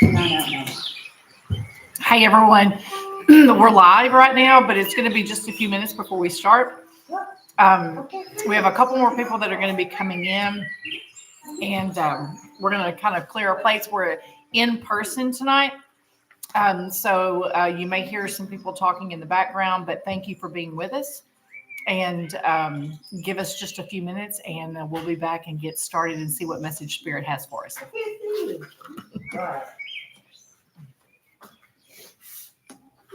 No. Hey everyone, we're live right now, but it's going to be just a few minutes before we start. We have a couple more people that are going to be coming in, and we're going to kind of clear our plates. We're in person tonight, so you may hear some people talking in the background, but thank you for being with us. And give us just a few minutes, and we'll be back and get started and see what message Spirit has for us.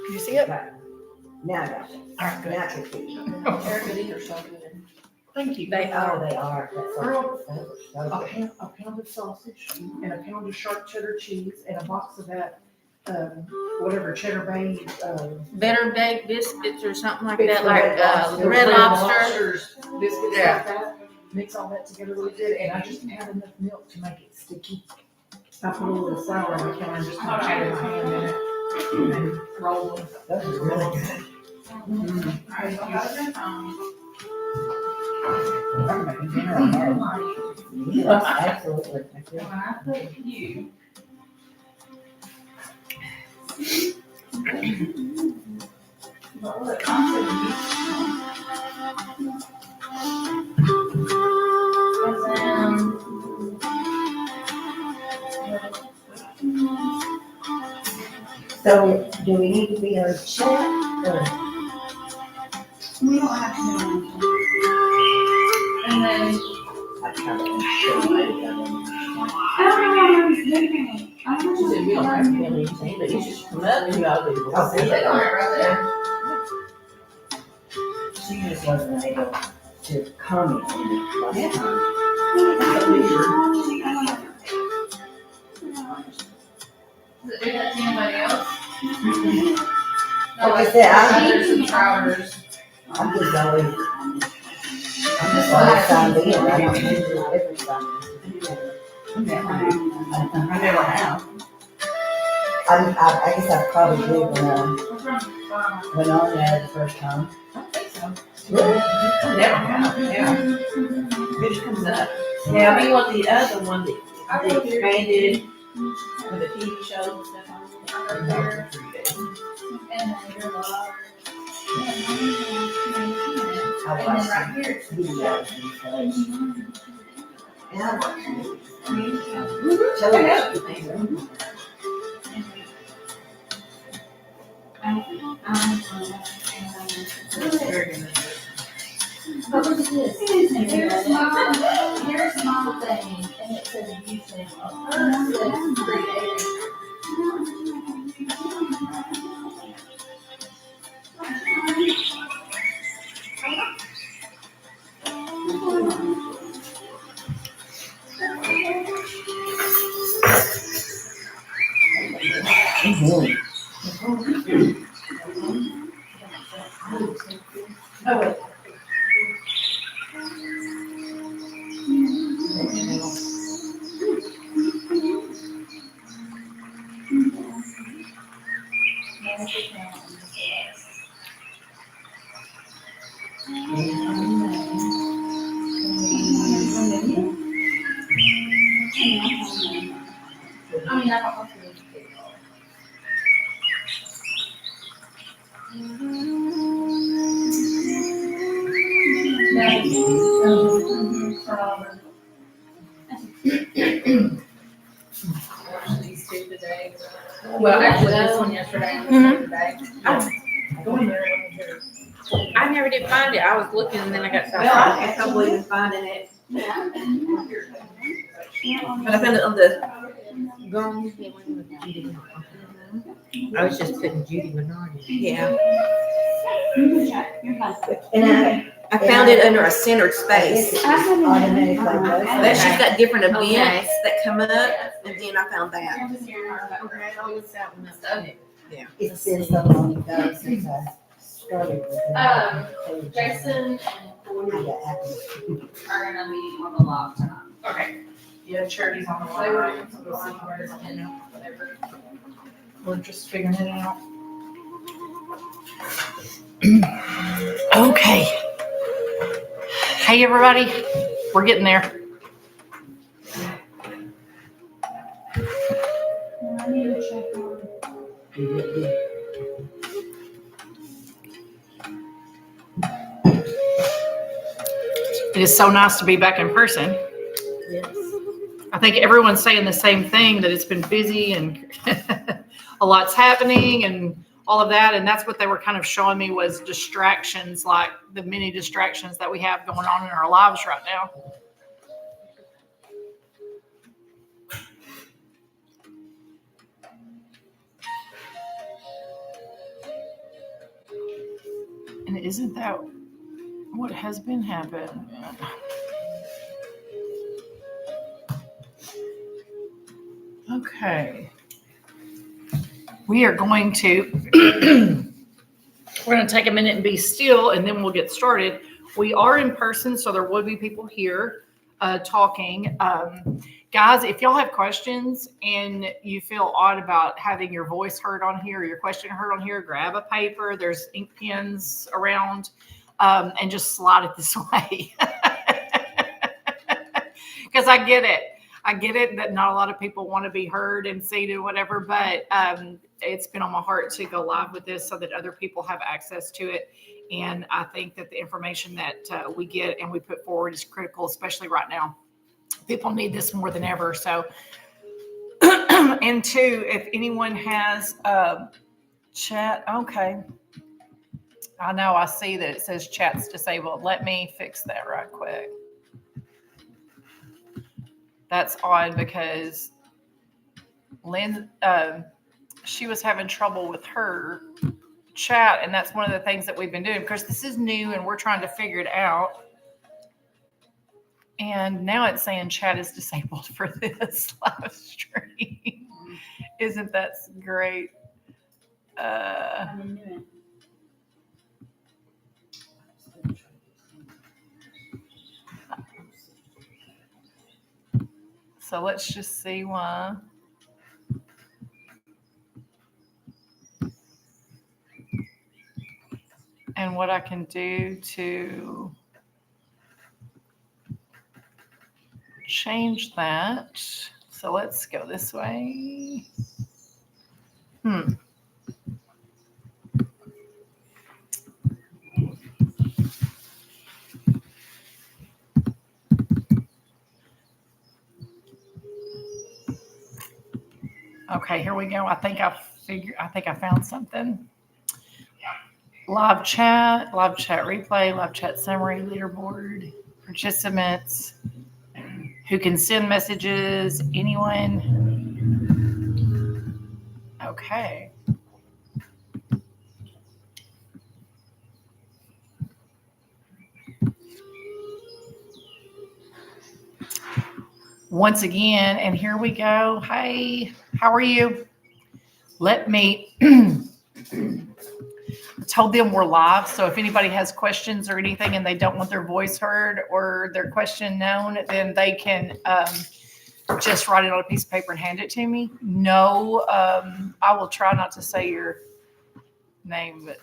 Did you see it? Now I got it. All right, good. Now it's confused. These are so good. Thank you. They are. Girl, They were so good. a pound of sausage and a pound of sharp cheddar cheese and a box of that, whatever cheddar bay. Better baked biscuits or something like It's that, like Red Red Lobster. Lobsters, biscuits Yeah. like that. Mix all that together really good, and I just add enough milk to make it sticky. I put a little flour on the counter and just kind of pat my hand in it and roll them. Those are really good. I'm making dinner on that. Yes, absolutely. So, do we need to be on chat or? We don't have to. And then, I kind of. I don't know why I'm sleeping. I don't She know. said, we don't have to do anything, but you just come up and you all do. I'll see that. Right there. She just wasn't able to comment on it last time. Does it do that to anybody else? Like I said, There's some trousers. I'm just always signed in. I don't usually ever sign in. I never have. I guess I probably did when on there the first time. I don't think so. Really? I never have, yeah. It just comes up. Yeah, I mean, what the other one that they expanded with the TV shows and stuff on it. And then you're live. I And then watched right here. videos and such. And I watched Mhm. television. But look at this. Here's small thing, and it says you thing. It says creative. Mhm. Oh, wait. I mean, I don't want to. These two today. Well, actually, this one yesterday and this one today. Go in there and let me hear. I never did find it. I was looking and then I got sidetracked. I had trouble even finding it. But I found it on the gum. I was just putting Judy Bernard in. Yeah. And I found it under a centered space. it's automatically But she's goes. got different events Okay. that come up, and then I found that. Okay, I'll look that one up. It's been so long ago since I started with it. Jason How that happened. are gonna be on the log tonight. Okay. Yeah, charity's on the They were line. doing some seniors and whatever. We're just figuring it out. Okay. Hey, everybody. We're getting there. I need to check on. It is so nice to be back in person. Yes. I think everyone's saying the same thing, that it's been busy and a lot's happening and all of that. And that's what they were kind of showing me was distractions, like the many distractions that we have going on in our lives right now. And isn't that what has been happening? Okay. We are going to, we're going to take a minute and be still, and then we'll get started. We are in person, so there will be people here talking. Guys, if y'all have questions and you feel odd about having your voice heard on here or your question heard on here, grab a paper. There's ink pens around, and just slide it this way. Because I get it. I get it that not a lot of people want to be heard and seen and whatever, but it's been on my heart to go live with this so that other people have access to it. And I think that the information that we get and we put forward is critical, especially right now. People need this more than ever. So, and two, if anyone has chat, okay. I know I see that it says chat's disabled. Let me fix that right quick. That's odd because Lynn, she was having trouble with her chat, and that's one of the things that we've been doing because this is new and we're trying to figure it out. And now it's saying chat is disabled for this live stream. Isn't that great? So let's just see why. And what I can do to change that. So let's go this way. Okay, here we go. I think I found something. Live chat replay, live chat summary, leaderboard, participants, who can send messages, anyone. Okay. Once again, and here we go. Hi, how are you? Let me, I told them we're live, so if anybody has questions or anything and they don't want their voice heard or their question known, then they can just write it on a piece of paper and hand it to me. No, I will try not to say your name, but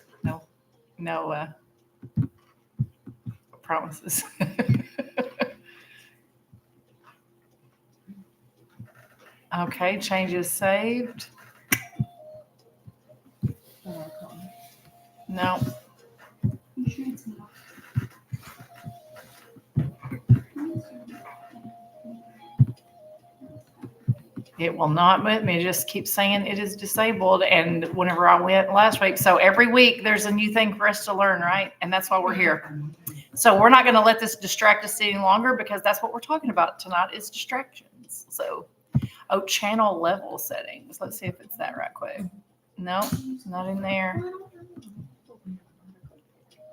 no promises. Okay, changes saved. No. You sure it's not? It will not let me. Just keep saying it is disabled. And whenever I went last week, so every week there's a new thing for us to learn, right? And that's why we're here. So we're not going to let this distract us any longer because that's what we're talking about tonight is distractions. So, channel level settings. Let's see if it's that right quick. No, not in there.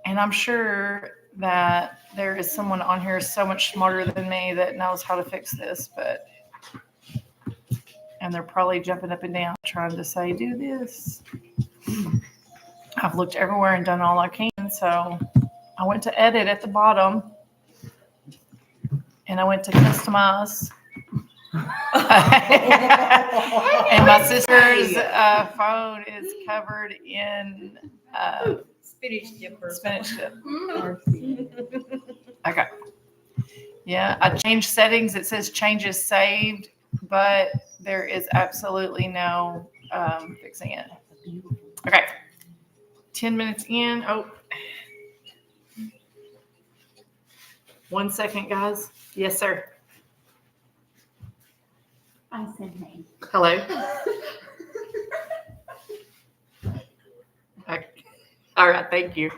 And I'm sure that there is someone on here so much smarter than me that knows how to fix this, and they're probably jumping up and down trying to say, do this. I've looked everywhere and done all I can. So I went to edit at the bottom and I went to customize. And my sister's phone is covered in Spinach dipper. spinach dip. Okay. Yeah, I changed settings. It says changes saved. but there is absolutely no fixing it. Okay. 10 minutes in. Oh, 1 second, guys. Yes, sir. I said hey. Hello. Okay. All right. Thank you.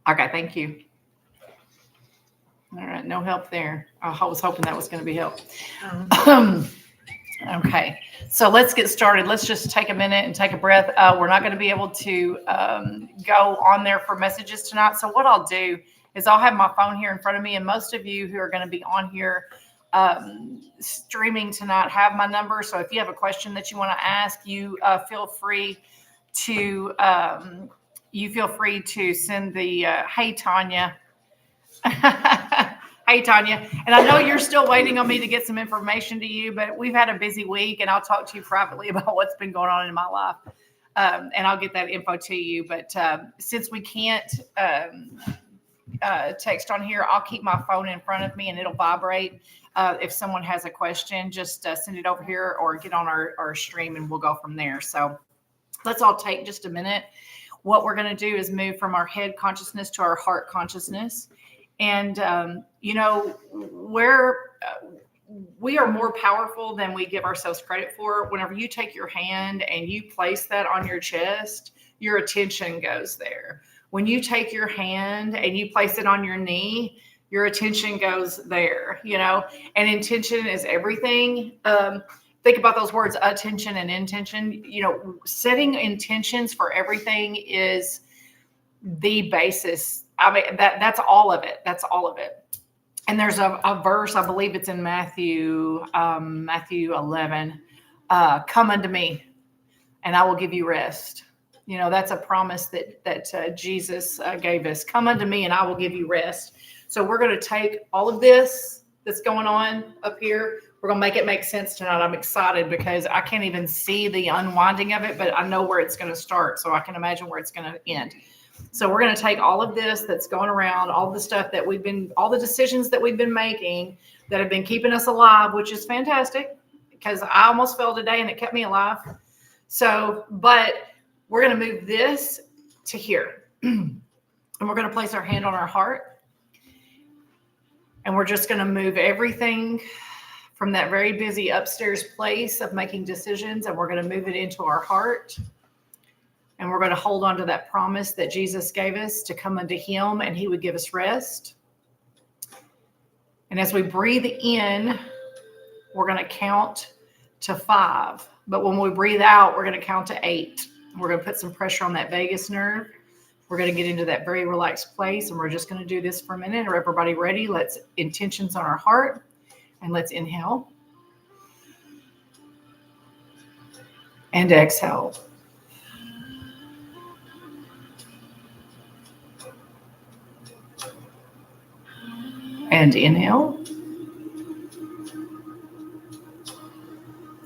Okay. Thank you. All right. No help there. I was hoping that was going to be help. Okay. So let's get started. Let's just take a minute and take a breath. We're not going to be able to go on there for messages tonight. So what I'll do is I'll have my phone here in front of me, and most of you who are going to be on here streaming tonight have my number. So if you have a question that you want to ask, you feel free to send the hey Tanya. Hey Tanya, and I know you're still waiting on me to get some information to you, but we've had a busy week, and I'll talk to you privately about what's been going on in my life, and I'll get that info to you. But since we can't text on here, I'll keep my phone in front of me, and it'll vibrate. If someone has a question, just send it over here or get on our stream, and we'll go from there. So let's all take just a minute. What we're going to do is move from our head consciousness to our heart consciousness. And, we are more powerful than we give ourselves credit for. Whenever you take your hand and you place that on your chest, your attention goes there. When you take your hand and you place it on your knee, your attention goes there, and intention is everything. Think about those words, attention and intention. Setting intentions for everything is the basis. I mean, that's all of it. That's all of it. And there's a verse, I believe it's in Matthew 11. Come unto me, and I will give you rest. That's a promise that Jesus gave us. Come unto me, and I will give you rest. So we're going to take all of this that's going on up here. We're going to make it make sense tonight. I'm excited because I can't even see the unwinding of it, but I know where it's going to start. So I can imagine where it's going to end. So we're going to take all of this that's going around, all the stuff that all the decisions that we've been making that have been keeping us alive, which is fantastic because I almost fell today and it kept me alive. So, but we're going to move this to here and we're going to place our hand on our heart and we're just going to move everything from that very busy upstairs place of making decisions and we're going to move it into our heart. And we're going to hold on to that promise that Jesus gave us to come unto him and he would give us rest. And as we breathe in, we're going to count to 5. But when we breathe out, we're going to count to 8. We're going to put some pressure on that vagus nerve. We're going to get into that very relaxed place. And we're just going to do this for a minute. Are everybody ready? Let's intentions on our heart. And let's inhale. And exhale. And inhale.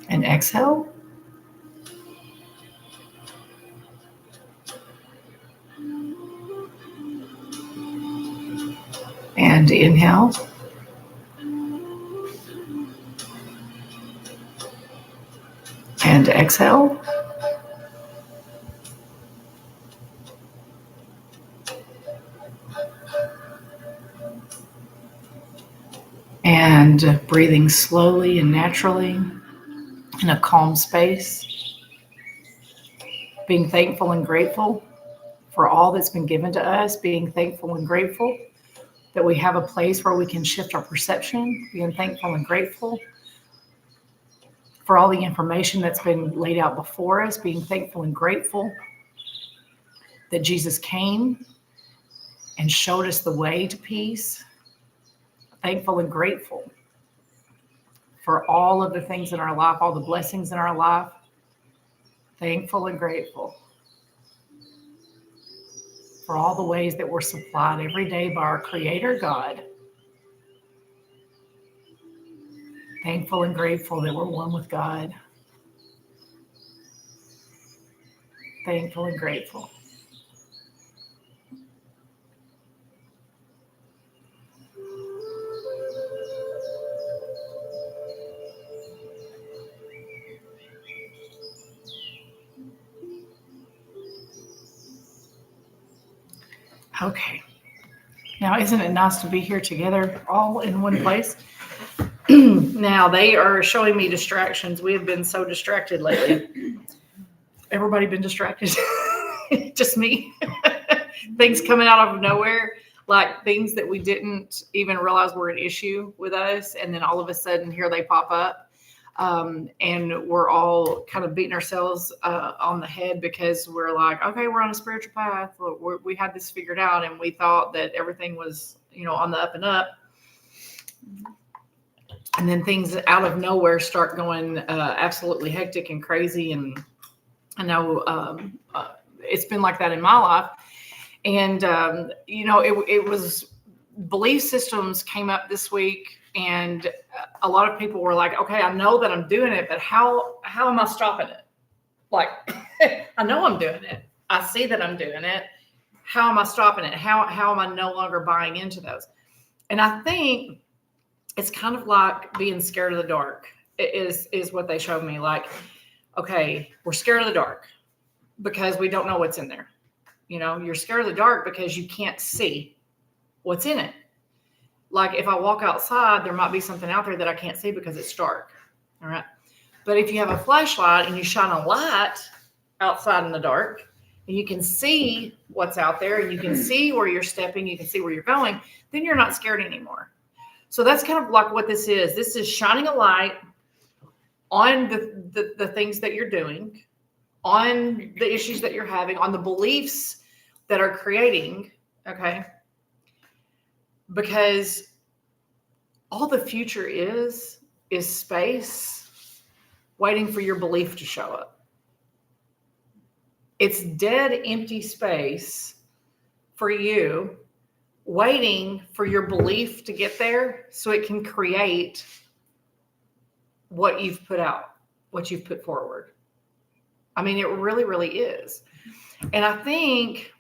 And exhale. And inhale. And exhale. And breathing slowly and naturally in a calm space. Being thankful and grateful for all that's been given to us. Being thankful and grateful that we have a place where we can shift our perception. Being thankful and grateful for all the information that's been laid out before us. Being thankful and grateful that Jesus came and showed us the way to peace. Thankful and grateful for all of the things in our life, all the blessings in our life. Thankful and grateful for all the ways that we're supplied every day by our Creator God. Thankful and grateful that we're one with God. Thankful and grateful. Okay. Now, isn't it nice to be here together all in one place? Now, they are showing me distractions. We have been so distracted lately. Everybody been distracted? Just me? Things coming out of nowhere, like things that we didn't even realize were an issue with us. And then all of a sudden, here they pop up. And we're all kind of beating ourselves on the head because we're like, okay, we're on a spiritual path. We had this figured out, and we thought that everything was, on the up and up. And then things out of nowhere start going absolutely hectic and crazy. And I know it's been like that in my life. And, it was belief systems came up this week. And a lot of people were like, okay, I know that I'm doing it, but how am I stopping it? Like, I know I'm doing it. I see that I'm doing it. How am I stopping it? How am I no longer buying into those? And I think it's kind of like being scared of the dark is what they showed me. Like, okay, we're scared of the dark because we don't know what's in there. You're scared of the dark because you can't see what's in it. Like if I walk outside, there might be something out there that I can't see because it's dark. All right. But if you have a flashlight and you shine a light outside in the dark and you can see what's out there and you can see where you're stepping, you can see where you're going, then you're not scared anymore. So that's kind of like what this is. This is shining a light on the things that you're doing, on the issues that you're having, on the beliefs that are creating. Okay. Because all the future is space waiting for your belief to show up. It's dead, empty space for you waiting for your belief to get there so it can create what you've put out, what you've put forward. I mean, it really, really is. And I think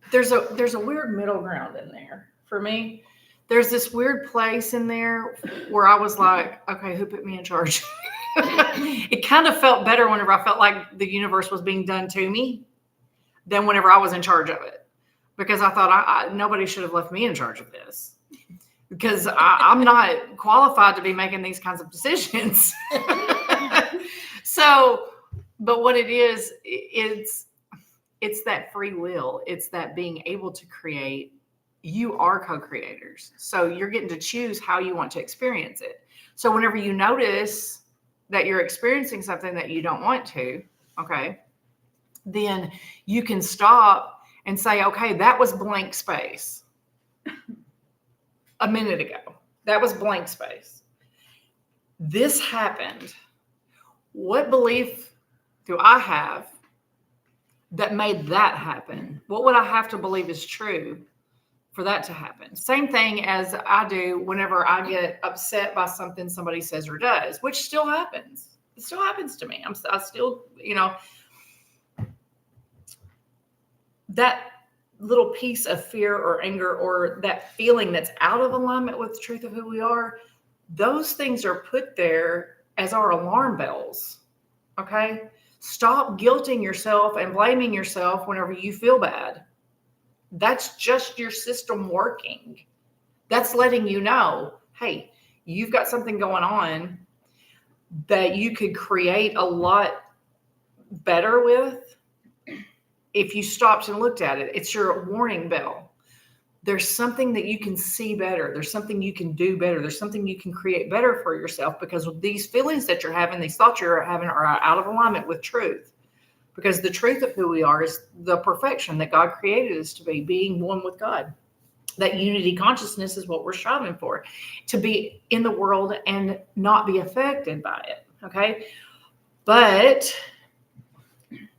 there's a weird middle ground in there for me. There's this weird place in there where I was like, okay, who put me in charge? It kind of felt better whenever I felt like the universe was being done to me than whenever I was in charge of it. Because I thought nobody should have left me in charge of this. Because I'm not qualified to be making these kinds of decisions. So, but what it is, it's that free will. It's that being able to create. You are co-creators. So you're getting to choose how you want to experience it. So whenever you notice that you're experiencing something that you don't want to, okay, then you can stop and say, okay, that was blank space a minute ago. That was blank space. This happened. What belief do I have that made that happen? What would I have to believe is true for that to happen? Same thing as I do whenever I get upset by something somebody says or does, which still happens. It still happens to me. I still, that little piece of fear or anger or that feeling that's out of alignment with the truth of who we are, those things are put there as our alarm bells. Okay? Stop guilting yourself and blaming yourself whenever you feel bad. That's just your system working. That's letting you know, hey, you've got something going on that you could create a lot better with if you stopped and looked at it. It's your warning bell. There's something that you can see better. There's something you can do better. There's something you can create better for yourself, because these feelings that you're having, these thoughts you're having are out of alignment with truth. Because the truth of who we are is the perfection that God created us to be, being one with God. That unity consciousness is what we're striving for, to be in the world and not be affected by it. Okay. But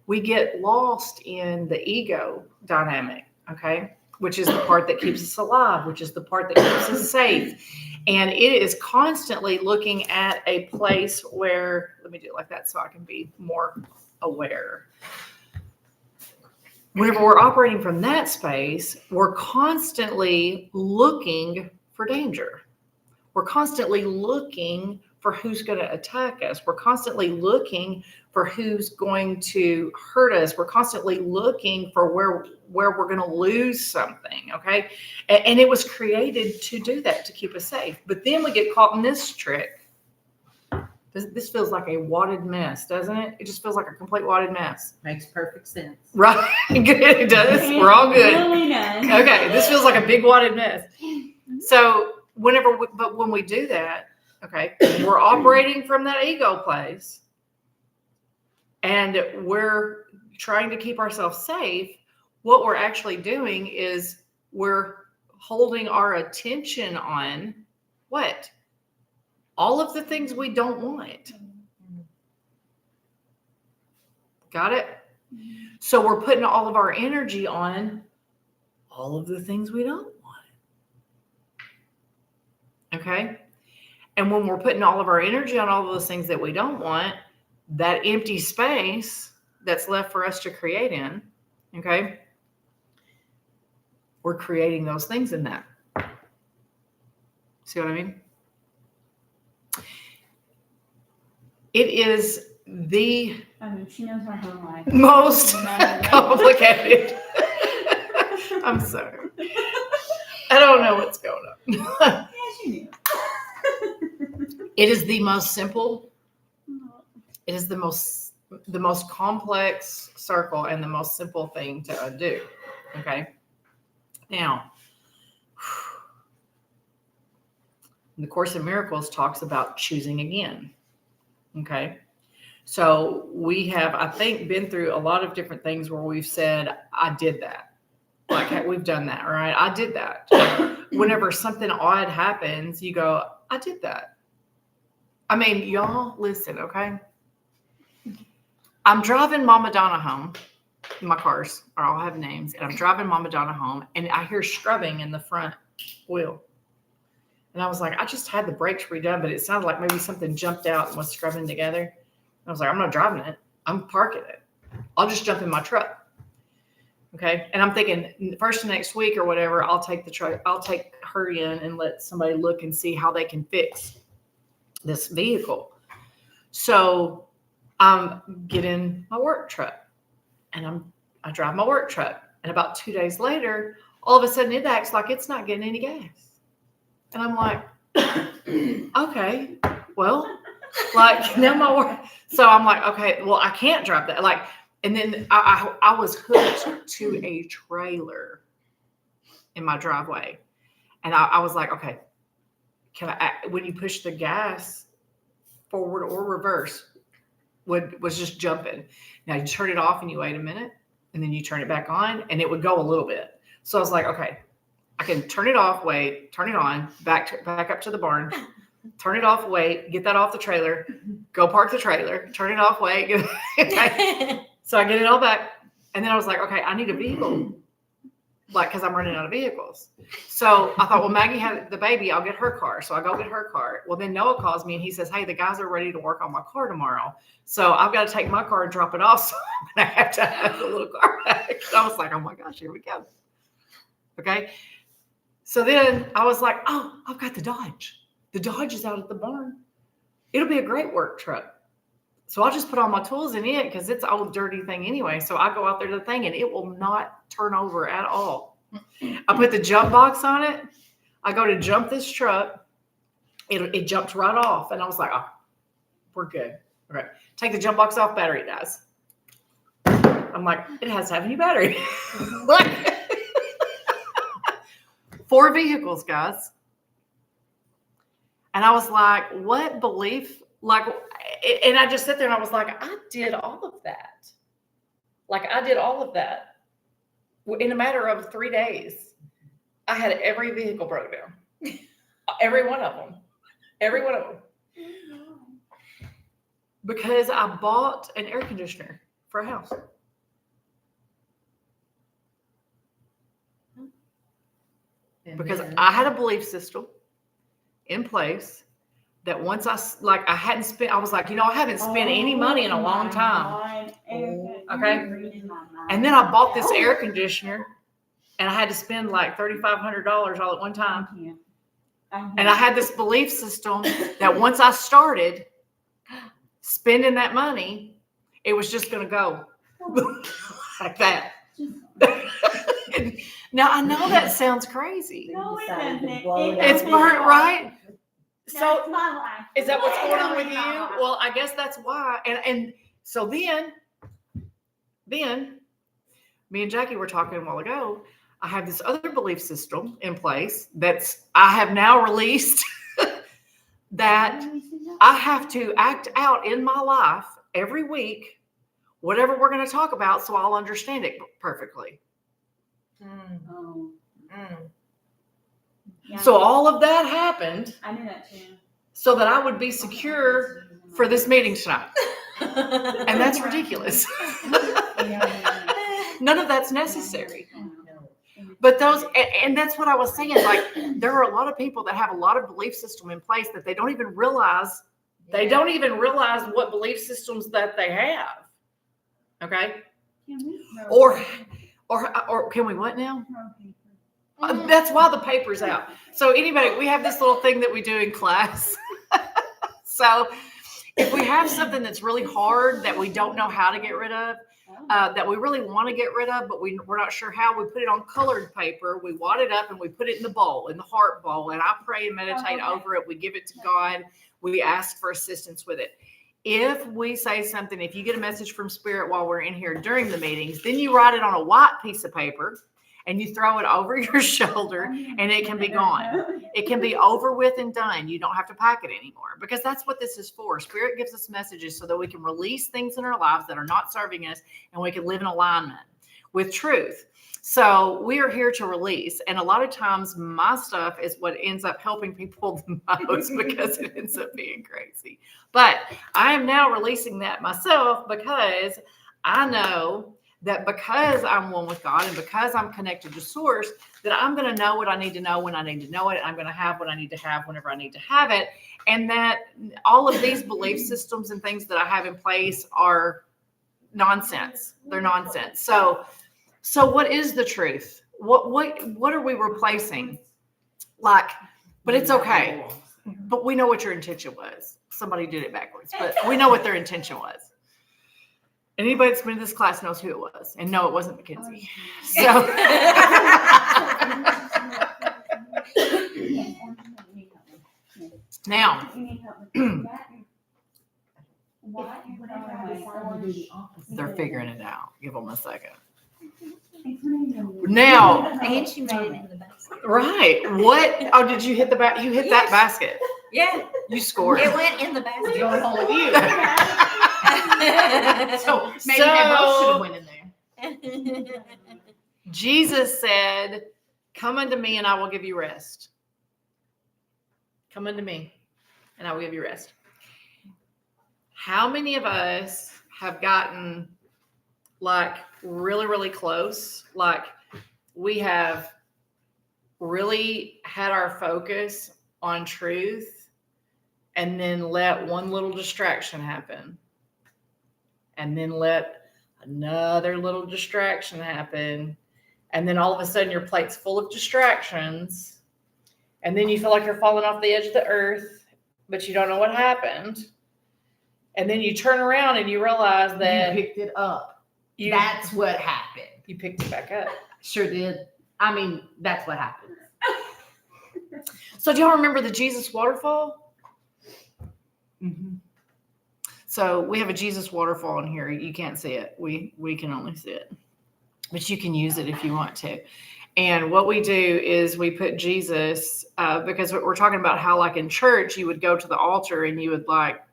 we get lost in the ego dynamic. Okay. Which is the part that keeps us alive, which is the part that keeps us safe. And it is constantly looking at a place where, let me do it like that so I can be more aware. Whenever we're operating from that space, we're constantly looking for danger. We're constantly looking for who's going to attack us. We're constantly looking for who's going to hurt us. We're constantly looking for where we're going to lose something. Okay. And it was created to do that, to keep us safe. But then we get caught in this trick. This feels like a wadded mess, doesn't it? It just feels like a complete wadded mess. Makes perfect sense. Right? Good. It does. We're all good. Really does. Okay. This feels like a big wadded mess. So but when we do that, okay, we're operating from that ego place and we're trying to keep ourselves safe. What we're actually doing is we're holding our attention on what? All of the things we don't want. Got it? So we're putting all of our energy on all of the things we don't want. Okay? And when we're putting all of our energy on all of those things that we don't want, that empty space that's left for us to create in, okay, we're creating those things in that. See what I mean? It is the She knows my whole life. most complicated. I'm sorry. I don't know what's going on. Yeah, she knew. It is the most simple. It is the most complex circle and the most simple thing to undo. Okay. Now, the Course in Miracles talks about choosing again. Okay. So we have, I think, been through a lot of different things where we've said, I did that. Like we've done that, right? I did that. Whenever something odd happens, you go, I did that. I mean, y'all listen, okay? I'm driving Mama Donna home. My cars are all have names. And I'm driving Mama Donna home and I hear scrubbing in the front wheel. And I was like, I just had the brakes redone, but it sounded like maybe something jumped out and was scrubbing together. I was like, I'm not driving it. I'm parking it. I'll just jump in my truck. Okay. And I'm thinking first next week or whatever, I'll take the truck. I'll take her in and let somebody look and see how they can fix this vehicle. So I'm getting my work truck and I drive my work truck. And about 2 days later, all of a sudden it acts like it's not getting any gas. And I'm like, okay, well, like now my work. So I'm like, okay, well, I can't drive that. Like, and then I was hooked to a trailer in my driveway. And I was like, okay, when you push the gas forward or reverse, was just jumping. Now you turn it off and you wait a minute and then you turn it back on and it would go a little bit. So I was like, okay, I can turn it off, wait, turn it on, back up to the barn, turn it off, wait, get that off the trailer, go park the trailer, turn it off, wait. Okay. So I get it all back. And then I was like, okay, I need a vehicle. Like, cause I'm running out of vehicles. So I thought, well, Maggie had the baby, I'll get her car. So I go get her car. Well, then Noah calls me and he says, hey, the guys are ready to work on my car tomorrow. So I've got to take my car and drop it off. So I'm going to have to have the little car back. I was like, oh my gosh, here we go. Okay. So then I was like, oh, I've got the Dodge. The Dodge is out at the barn. It'll be a great work truck. So I'll just put all my tools in it because it's an old dirty thing anyway. So I go out there to the thing and it will not turn over at all. I put the jump box on it. I go to jump this truck. It jumped right off. And I was like, oh, we're good. Okay. Take the jump box off, battery dies. I'm like, it has to have a new battery. Like, 4 vehicles, guys. And I was like, what belief? Like, and I just sat there and I was like, I did all of that. Like, I did all of that in a matter of 3 days. I had every vehicle broke down. Every one of them. Every one of them. Because I bought an air conditioner for a house. Because I had a belief system in place that once I hadn't spent, I was like, I haven't spent any money in a long time. Okay. And then I bought this air conditioner and I had to spend like $3,500 all at one time. And I had this belief system that once I started spending that money, it was just going to go like that. And now I know that sounds crazy. No, it Decided to doesn't. blow it It's out. burnt, right? That's So my life. is that what's going on with you? Yeah. Well, I guess that's why. And so then me and Jackie were talking a while ago. I have this other belief system in place I have now released that I have to act out in my life every week, whatever we're going to talk about, so I'll understand it perfectly. Oh, yeah. So all of that happened I knew that too. so that I would be secure for this meeting tonight. And that's ridiculous. None of that's necessary. But and that's what I was saying. Like, there are a lot of people that have a lot of belief system in place that they don't even realize. They don't even realize what belief systems that they have. Okay. Or can we what now? That's why the paper's out. So anybody, we have this little thing that we do in class. So if we have something that's really hard that we don't know how to get rid of, that we really want to get rid of, but we're not sure how, we put it on colored paper, we wad it up and we put it in the bowl, in the heart bowl, and I pray and meditate over it. We give it to God. We ask for assistance with it. If we say something, if you get a message from Spirit while we're in here during the meetings, then you write it on a white piece of paper and you throw it over your shoulder and it can be gone. It can be over with and done. You don't have to pack it anymore, because that's what this is for. Spirit gives us messages so that we can release things in our lives that are not serving us, and we can live in alignment with truth. So we are here to release. And a lot of times my stuff is what ends up helping people the most, because it ends up being crazy. But I am now releasing that myself, because I know that because I'm one with God and because I'm connected to Source, that I'm going to know what I need to know when I need to know it. I'm going to have what I need to have whenever I need to have it. And that all of these belief systems and things that I have in place are nonsense. They're nonsense. So what is the truth? What are we replacing? But it's okay. But we know what your intention was. Somebody did it backwards, but we know what their intention was. And anybody that's been in this class knows who it was. And no, it wasn't Mackenzie. So now, they're figuring it out. Give them a second. Now, And she made it in the basket. right. What? Oh, did you hit you hit that basket? Yeah, You scored. it went in the basket. Going home with you. So Maybe they both should have went in there. Jesus said, "Come unto me and I will give you rest." Come unto me and I will give you rest. How many of us have gotten really, really close? Like, we have really had our focus on truth and then let one little distraction happen. And then let another little distraction happen. And then all of a sudden your plate's full of distractions. And then you feel like you're falling off the edge of the earth, but you don't know what happened. And then you turn around and you realize that You picked it up. you That's what happened. picked it back up. Sure did. I mean, that's what happened. So do y'all remember the Jesus waterfall? Mm-hmm. So we have a Jesus waterfall in here. You can't see it. We can only see it. But you can use it if you want to. And what we do is we put Jesus, because we're talking about how, like, in church, you would go to the altar and you would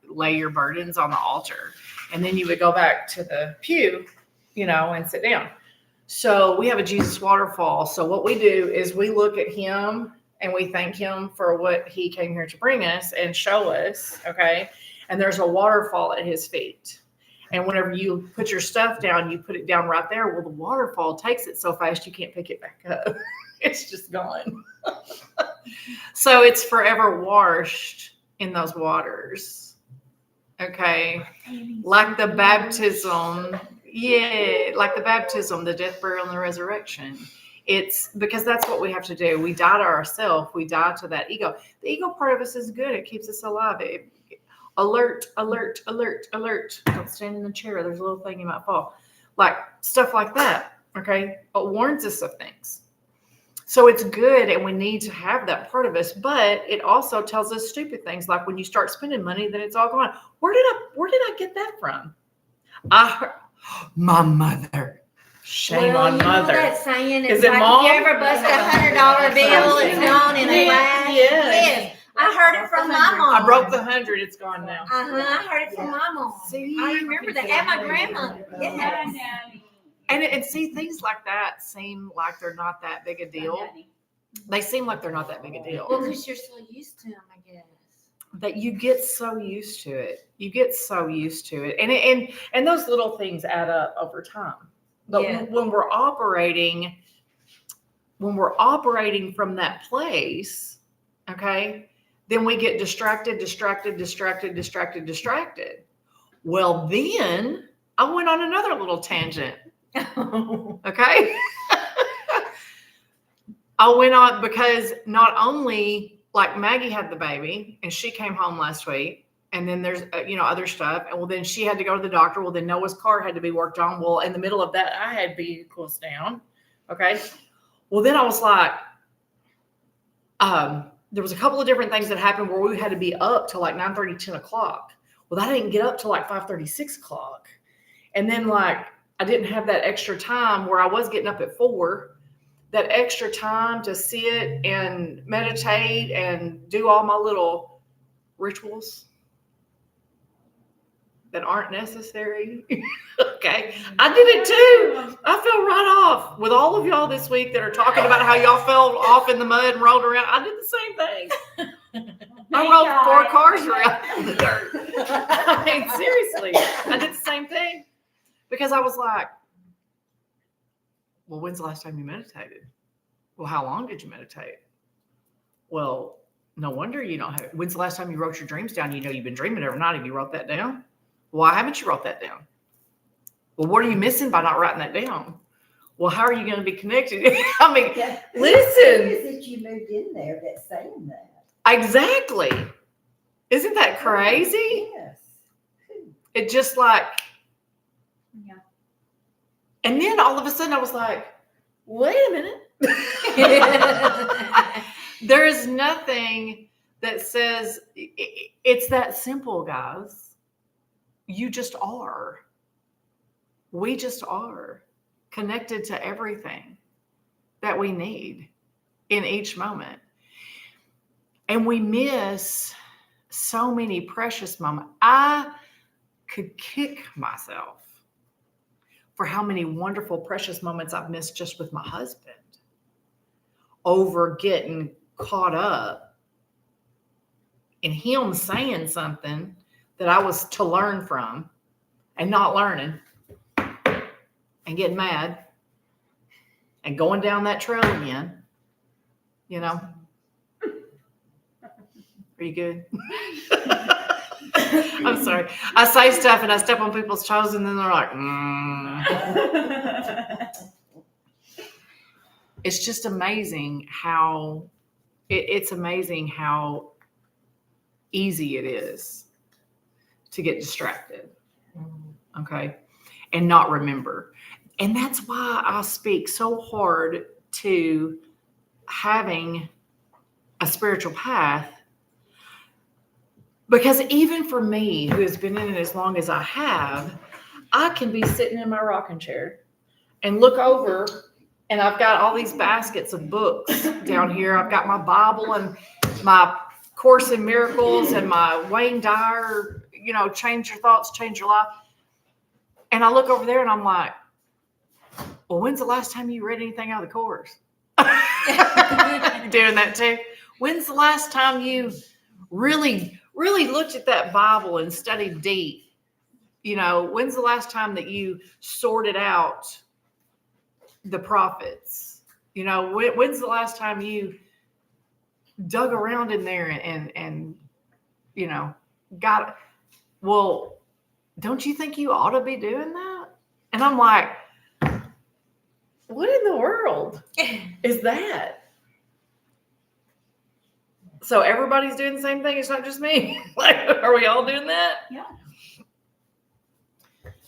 lay your burdens on the altar. And then you would go back to the pew, and sit down. So we have a Jesus waterfall. So what we do is we look at him and we thank him for what he came here to bring us and show us. Okay. And there's a waterfall at his feet. And whenever you put your stuff down, you put it down right there. Well, the waterfall takes it so fast you can't pick it back up. It's just gone. So it's forever washed in those waters. Okay. Like the baptism. Yeah. Like the baptism, the death, burial, and the resurrection. It's because that's what we have to do. We die to ourselves. We die to that ego. The ego part of us is good. It keeps us alive. Alert, alert, alert, alert. Don't stand in the chair. There's a little thing you might fall. Like stuff like that. Okay. It warns us of things. So it's good, and we need to have that part of us, but it also tells us stupid things. Like when you start spending money, then it's all gone. Where did I get that from? My mother. Shame Well, on you know mother. that saying, Is it's it like mom? if you ever bust $100 bill, it's gone in a flash. Yes. I heard it from my mom. I broke the 100. It's gone now. I heard it from my mom. See? I remember that. And my grandmother. Yes. And see, things like that seem like they're not that big a deal. They seem like they're not that big a deal. Well, because you're so used to them, I guess. That you get so used to it. You get so used to it. And those little things add up over time. But Yeah. when we're operating from that place, okay, then we get distracted. Well, then I went on another little tangent. Okay. I went on because not only like Maggie had the baby and she came home last week, and then there's other stuff, and well then she had to go to the doctor. Well then Noah's car had to be worked on. Well, in the middle of that I had vehicles down. Okay. Well then I was like, there was a couple of different things that happened where we had to be up till like 9:30, 10 o'clock. Well, I didn't get up till like 5:30, 6 o'clock. And then like I didn't have that extra time where I was getting up at 4, that extra time to sit and meditate and do all my little rituals that aren't necessary. Okay. I did it too. I fell right off with all of y'all this week that are talking about how y'all fell off in the mud and rolled around. I did the same thing. I rolled 4 cars around in the dirt. I mean, seriously, I did the same thing because I was like, well, when's the last time you meditated? Well, how long did you meditate? Well, no wonder you don't have. When's the last time you wrote your dreams down? You know, you've been dreaming every night. Have you wrote that down? Why haven't you wrote that down? Well, what are you missing by not writing that down? Well, how are you going to be connected? I mean, Yeah. listen. Who is it you moved in there that's saying that? Exactly. Isn't that crazy? Yes. It just like, Yeah. and then all of a sudden I was like, wait a minute. There is nothing that says it's that simple, guys. You just are. We just are connected to everything that we need in each moment. And we miss so many precious moments. I could kick myself for how many wonderful, precious moments I've missed just with my husband over getting caught up in him saying something that I was to learn from and not learning and getting mad and going down that trail again. You know? Are you good? I'm sorry. I say stuff and I step on people's toes and then they're like, It's just amazing how it's amazing how easy it is to get distracted. Okay. And not remember. And that's why I speak so hard to having a spiritual path. Because even for me, who has been in it as long as I have, I can be sitting in my rocking chair and look over, and I've got all these baskets of books down here. I've got my Bible and my Course in Miracles and my Wayne Dyer, Change Your Thoughts, Change Your Life. And I look over there and I'm like, well, when's the last time you read anything out of the Course? You're doing that too? When's the last time you really looked at that Bible and studied deep? When's the last time that you sorted out the prophets? When's the last time you dug around in there and got it? Well, don't you think you ought to be doing that? And I'm like, What in the world is that? So everybody's doing the same thing. It's not just me. Like, are we all doing that?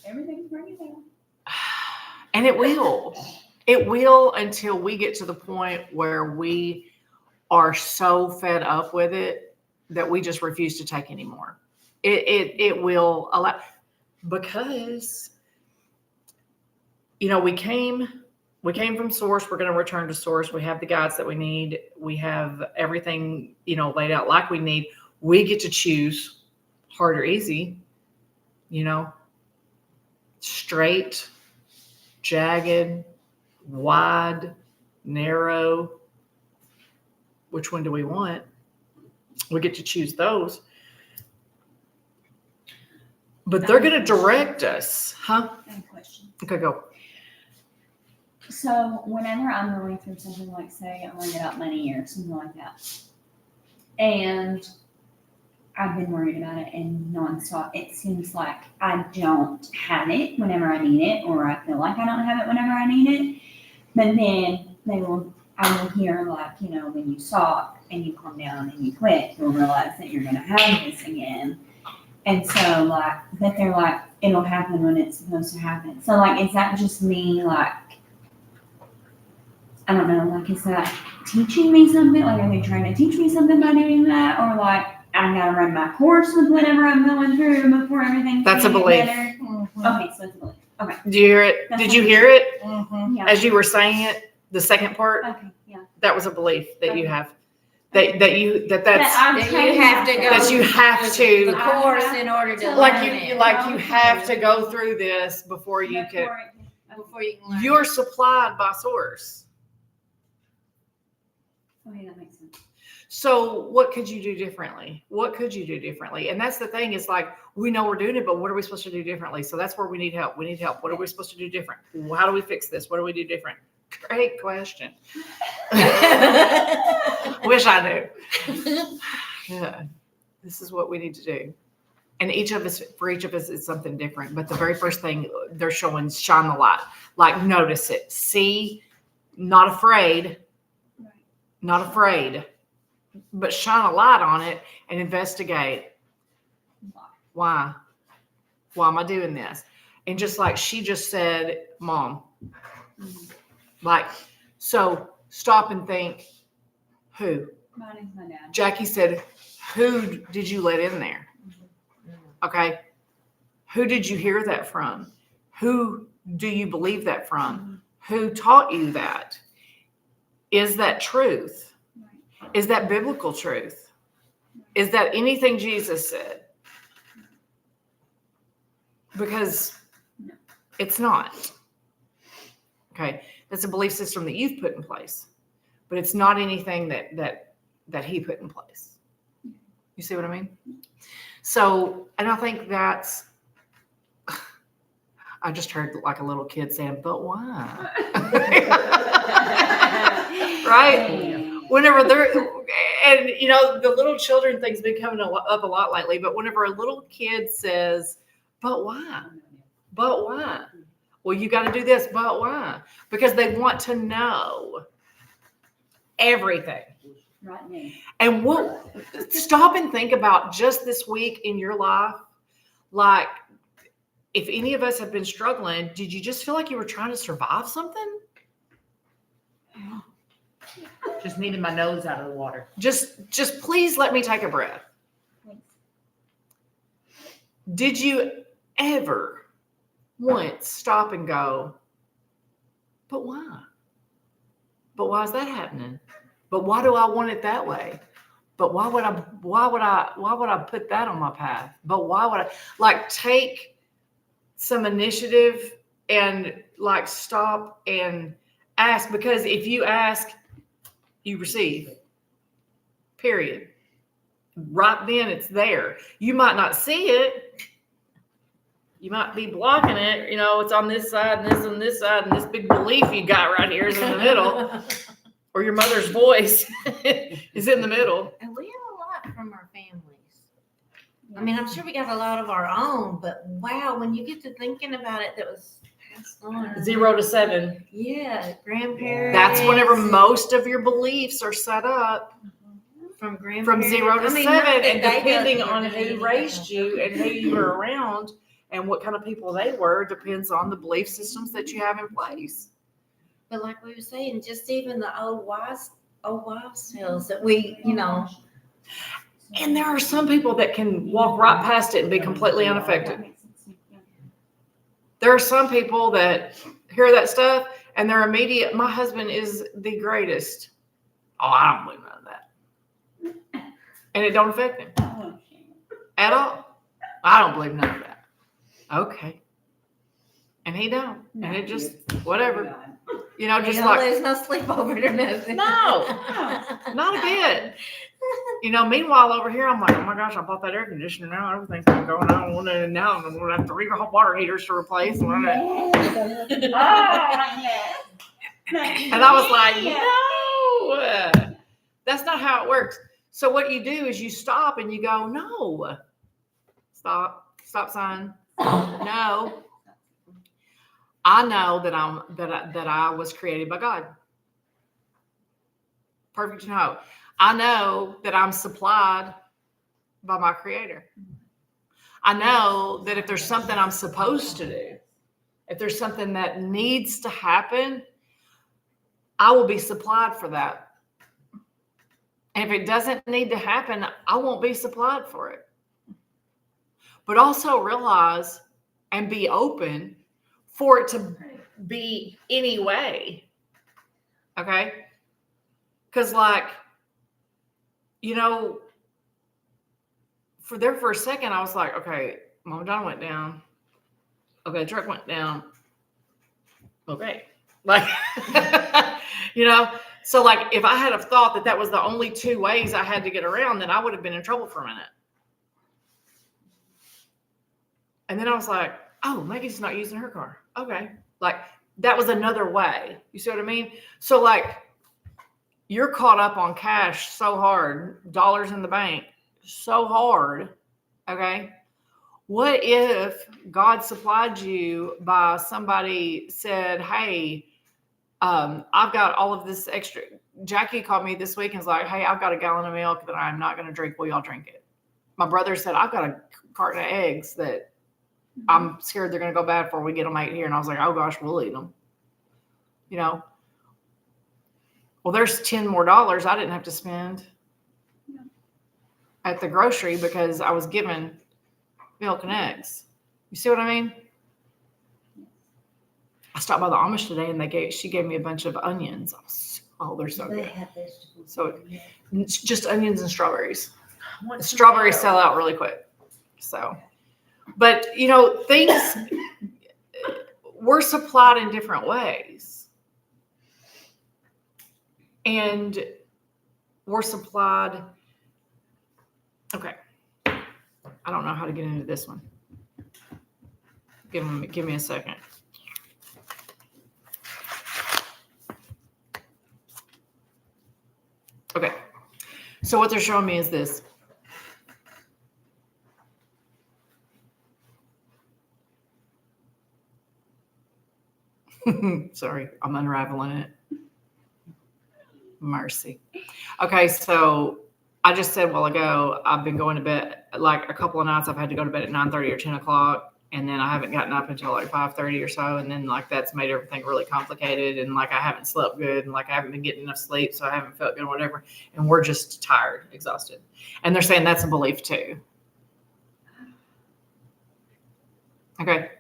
Everything's bringing down. And it will. It will until we get to the point where we are so fed up with it that we just refuse to take anymore. It will allow, because, you know, we came from source. We're going to return to source. We have the guides that we need. We have everything, you know, laid out like we need. We get to choose hard or easy, you know, straight, jagged, wide, narrow. Which one do we want? We get to choose those. But they're going to direct us, huh? I have a question. Okay, go. So whenever I'm going through something like, say, I want to get out money or something like that, and I've been worried about it and nonstop, it seems like I don't have it whenever I need it, or I feel like I don't have it whenever I need it. But then I will hear, like, you know, when you stop and you calm down and you quit, you'll realize that you're going to have this again. And so, like, that they're like, it'll happen when it's supposed to happen. So, like, is that just me, like, I don't know, like, is that teaching me something? Like, are they trying to teach me something by doing that? Or, like, I gotta run my course with whatever I'm going through before everything. That's a belief. Okay, so it's a belief. Okay. Did you hear it? That's Did you what- hear it Yeah. as you were saying it? The second part, Okay, yeah. that was a belief that you Okay. have. That's I'm That you training have to myself. go. that you have The to, course in order to like learn you it. have to go through this before you can. Before you can learn. You're supplied by source. Okay, that makes sense. So what could you do differently? What could you do differently? And that's the thing, is like, we know we're doing it, but what are we supposed to do differently? So that's where we need help. We need help. What are we supposed to do different? How do we fix this? What do we do different? Great question. Wish I knew. Yeah. This is what we need to do. And for each of us, it's something different. But the very first thing they're showing, shine the light. Like, notice it. See, not afraid, but shine a light on it and investigate. Why? Why am I doing this? And just like she just said, Mom, like, so stop and think, who? Mine is my dad. Jackie said, who did you let in there? Okay. Who did you hear that from? Who do you believe that from? Who taught you that? Is that truth? Is that biblical truth? Is that anything Jesus said? Because it's not. Okay. That's a belief system that you've put in place, but it's not anything that he put in place. You see what I mean? So, and I think that's, I just heard like a little kid saying, but why? Right? Whenever they're, and you know, the little children thing's been coming up a lot lately, but whenever a little kid says, but why? But why? Well, you got to do this, but why? Because they want to know everything. Right now. And stop and think about just this week in your life. Like, if any of us have been struggling, did you just feel like you were trying to survive something? Just needed my nose out of the water. Just please let me take a breath. Did you ever once stop and go, but why? But why is that happening? But why do I want it that way? But why would I put that on my path? But why would I, like, take some initiative and like stop and ask? Because if you ask, you receive. Period. Right then it's there. You might not see it. You might be blocking it. You know, it's on this side and this on this side, and this big belief you got right here is in the middle. Or your mother's voice is in the middle. And we have a lot from our families. I mean, I'm sure we got a lot of our own, but wow, when you get to thinking about it, that was passed 0 to 7. Yeah, grandparents. That's whenever most of your beliefs are set up. From grandparents. From 0 to I mean, 7, not that and they depending don't on do who anything. raised you and who you were around and what kind of people they were, depends on the belief systems that you have in place. But like we were saying, just even the old wives tales that we, you know. And there are some people that can walk right past it and be completely unaffected. There are some people that hear that stuff and they're immediate. My husband is the greatest. Oh, I don't believe none of that. And it don't affect him at all. I don't believe none of that. Okay. And he don't. And it just, whatever. You know, just like, There's no sleepover or nothing. No. not a bit. You know, meanwhile over here, I'm like, oh my gosh, I bought that air conditioner now. Everything's going on. And now I'm going to have 3 water heaters to replace. And I was like, no, that's not how it works. So what you do is you stop and you go, no, stop sign. No, I know that I was created by God. Perfect to know. I know that I'm supplied by my Creator. I know that if there's something I'm supposed to do, if there's something that needs to happen, I will be supplied for that. And if it doesn't need to happen, I won't be supplied for it. But also realize and be open for it to be anyway. Okay? Because like, you know, for a second, I was like, okay, Mama Donna went down. Okay, the truck went down. Okay. Like, you know, so like if I had have thought that was the only 2 ways I had to get around, then I would have been in trouble for a minute. And then I was like, oh, Maggie's not using her car. Okay. Like that was another way. You see what I mean? So like you're caught up on cash so hard, dollars in the bank, so hard. Okay. What if God supplied you by somebody said, hey, I've got all of this extra. Jackie called me this week and was like, hey, I've got a gallon of milk that I'm not going to drink. Will y'all drink it? My brother said, I've got a carton of eggs that I'm scared they're going to go bad before we get them out here. And I was like, oh gosh, we'll eat them. You know? Well, there's $10 more I didn't have to spend at the grocery because I was given milk and eggs. You see what I mean? I stopped by the Amish today and she gave me a bunch of onions. They're so They good. have vegetables. So it's just onions and strawberries. Strawberries sell out really quick. So, but you know, things we're supplied in different ways. And we're supplied. Okay. I don't know how to get into this one. Give me a second. Okay. So what they're showing me is this. Sorry, I'm unraveling it. Mercy. Okay, so I just said a while ago, I've been going to bed, like a couple of nights I've had to go to bed at 9:30 or 10 o'clock. And then I haven't gotten up until like 5:30 or so. And then like that's made everything really complicated. And like I haven't slept good and like I haven't been getting enough sleep. So I haven't felt good or whatever. And we're just tired, exhausted. And they're saying that's a belief too. Okay.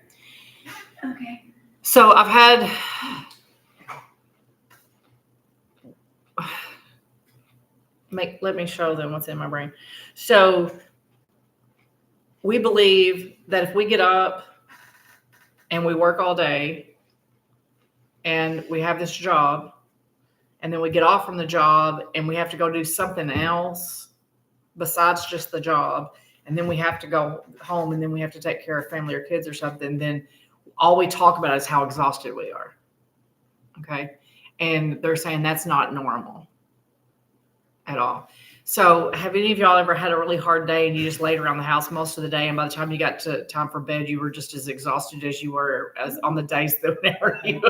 Okay. So I've had let me show them what's in my brain. So we believe that if we get up and we work all day and we have this job and then we get off from the job and we have to go do something else besides just the job, and then we have to go home and then we have to take care of family or kids or something, then all we talk about is how exhausted we are. Okay. And they're saying that's not normal at all. So have any of y'all ever had a really hard day and you just laid around the house most of the day, and by the time you got to time for bed, you were just as exhausted as you were as on the days that whenever you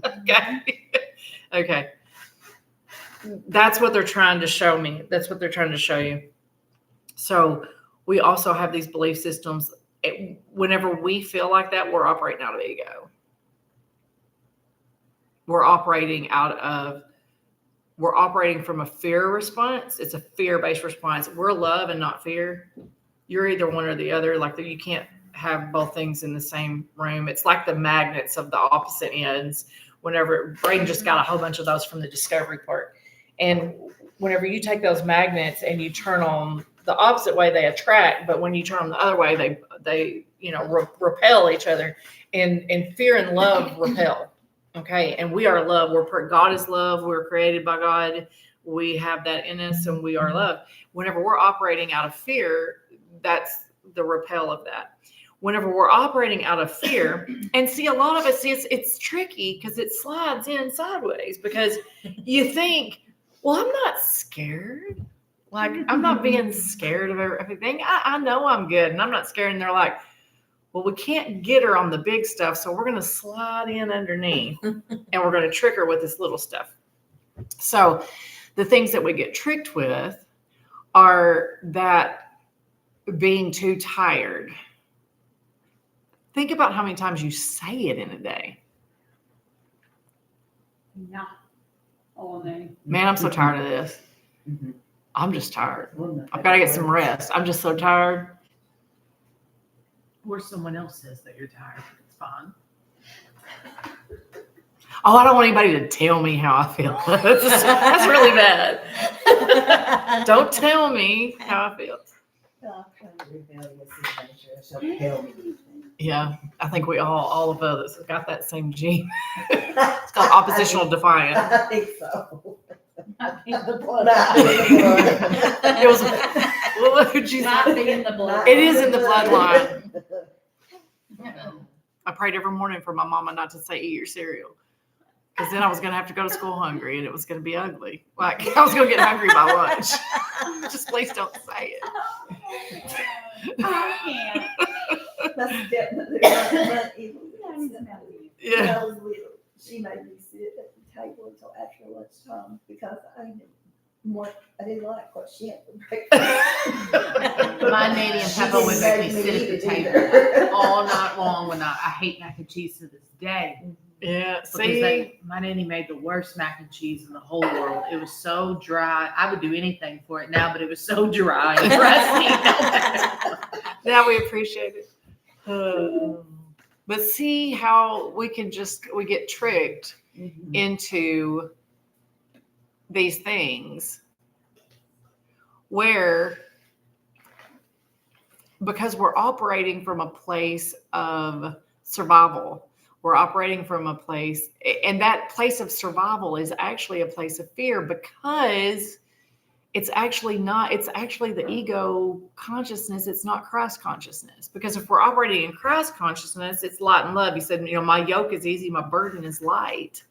okay. Okay. That's what they're trying to show me. That's what they're trying to show you. So we also have these belief systems. Whenever we feel like that, we're operating out of ego. We're operating from a fear response. It's a fear-based response. We're love and not fear. You're either one or the other. Like you can't have both things in the same room. It's like the magnets of the opposite ends. Whenever Braden just got a whole bunch of those from the Discovery Park. And whenever you take those magnets and you turn them the opposite way, they attract. But when you turn them the other way, they repel each other. And fear and love repel. Okay, and we are love. God is love. We're created by God. We have that in us, and we are love. Whenever we're operating out of fear, that's the repel of that. Whenever we're operating out of fear, and see, a lot of us, it's tricky because it slides in sideways because you think, well, I'm not scared. Like, I'm not being scared of everything. I know I'm good, and I'm not scared. And they're like, well, we can't get her on the big stuff, so we're going to slide in underneath and we're going to trick her with this little stuff. So the things that we get tricked with are that being too tired. Think about how many times you say it in a day. Yeah. All day. Man, I'm so tired of this. I'm just tired. I've got to get some rest. I'm just so tired. Or someone else says that you're tired. It's fine. Oh, I don't want anybody to tell me how I feel. That's really bad. Don't tell me how I feel. I'm kind of rebellious in nature. She'll tell me. Yeah, I think we all of us have got that same gene. It's called oppositional defiance. I think so. Not being the blood. It was. What would you Not say? being the blood. It is in the bloodline. I prayed every morning for my mama not to say eat your cereal, because then I was going to have to go to school hungry, and it was going to be ugly. Like I was going to get hungry by lunch. Just please don't say it. I can't. That's definitely not evil. Yeah. When I was little, she made me sit at the table until after lunchtime because I didn't like what she had for breakfast. My nanny and Papa would make me sit at the table all night long when I hate mac and cheese to this day. Yeah. Because See. my nanny made the worst mac and cheese in the whole world. It was so dry. I would do anything for it now, but it was so dry and crusty. Now we appreciate it. But see how we get tricked into these things where, because we're operating from a place of survival, we're operating from a place, and that place of survival is actually a place of fear, because it's actually the ego consciousness. It's not Christ consciousness. Because if we're operating in Christ consciousness, it's light and love. He said, my yoke is easy, my burden is light.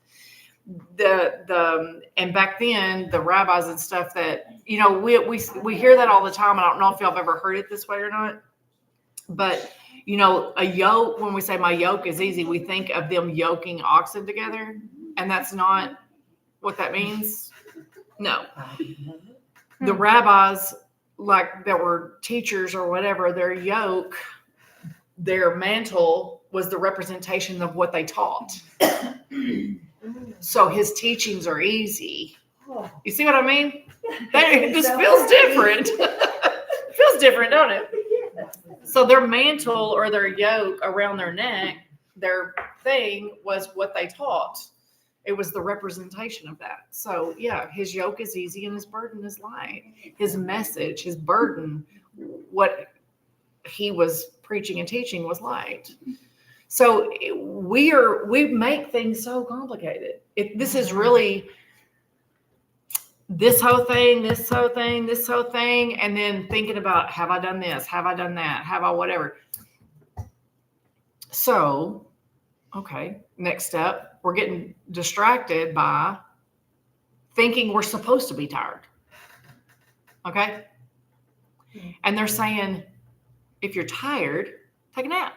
And back then the rabbis and stuff that, we hear that all the time. I don't know if y'all have ever heard it this way or not, but a yoke, when we say my yoke is easy, we think of them yoking oxen together, and that's not what that means. No. The rabbis, like that were teachers or whatever, their yoke, their mantle was the representation of what they taught. So his teachings are easy. You see what I mean? It just feels different. It feels different, don't it? So their mantle or their yoke around their neck, their thing was what they taught. It was the representation of that. So yeah, his yoke is easy and his burden is light. His message, his burden, what he was preaching and teaching was light. So we make things so complicated. This is really this whole thing, and then thinking about, have I done this? Have I done that? Have I whatever? So, okay, next step. We're getting distracted by thinking we're supposed to be tired. Okay. And they're saying, if you're tired, take a nap.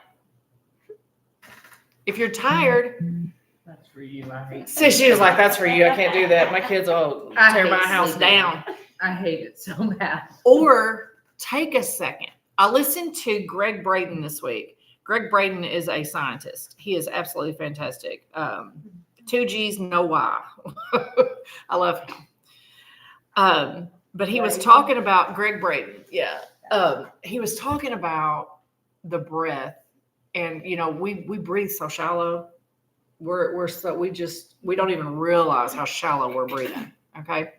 If you're tired, That's for you, I hate. so she was like, that's for you. I can't do that. My kids will I tear hate my house sleeping. down. I hate it so bad. Or take a second. I listened to Greg Braden this week. Greg Braden is a scientist. He is absolutely fantastic. 2G's, no Y. I love him. But he was talking about Greg Braden. Yeah. He was talking about the breath, and we breathe so shallow. We don't even realize how shallow we're breathing. Okay.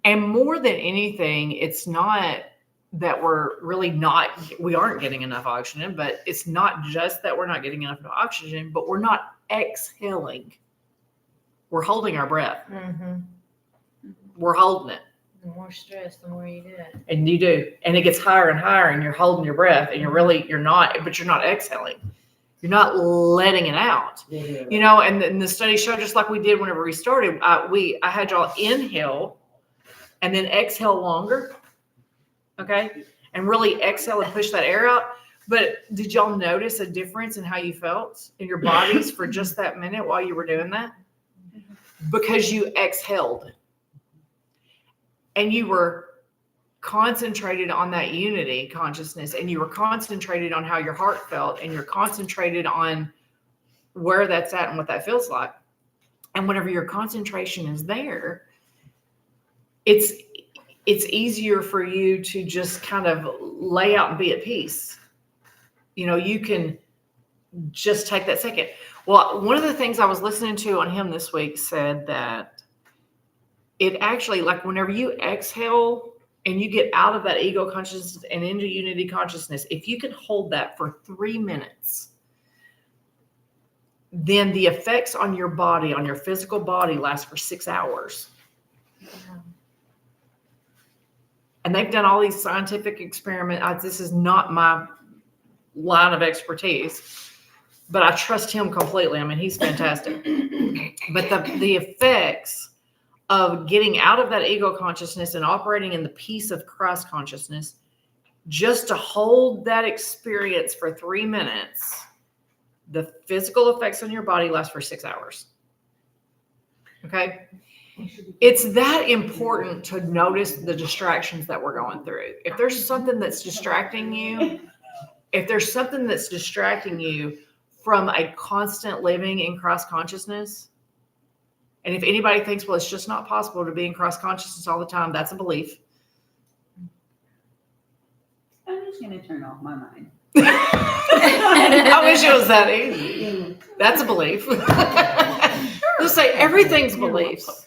And more than anything, it's not that we aren't getting enough oxygen, but it's not just that we're not getting enough oxygen, but we're not exhaling. We're holding our breath. Mm-hmm. We're holding it. The more stress, the more you do it. And you do. And it gets higher and higher, and you're holding your breath, and you're not exhaling. You're not letting it out. And then the study showed, just like we did whenever we started, I had y'all inhale and then exhale longer. Okay. And really exhale and push that air out. But did y'all notice a difference in how you felt in your bodies for just that minute while you were doing that? Because you exhaled. And you were concentrated on that unity consciousness, and you were concentrated on how your heart felt, and you're concentrated on where that's at and what that feels like. And whenever your concentration is there, it's easier for you to just kind of lay out and be at peace. You can just take that second. Well, one of the things I was listening to on him this week said that it actually, like, whenever you exhale and you get out of that ego consciousness and into unity consciousness, if you can hold that for 3 minutes, then the effects on your body, on your physical body, last for 6 hours. And they've done all these scientific experiments. This is not my line of expertise, but I trust him completely. I mean, he's fantastic. But the effects of getting out of that ego consciousness and operating in the peace of Christ consciousness, just to hold that experience for 3 minutes, the physical effects on your body last for 6 hours. Okay. It's that important to notice the distractions that we're going through. If there's something that's distracting you from a constant living in Christ consciousness, and if anybody thinks, well, it's just not possible to be in Christ consciousness all the time, that's a belief. I'm just going to turn off my mind. I wish it was that easy. That's a belief. Let's say everything's beliefs.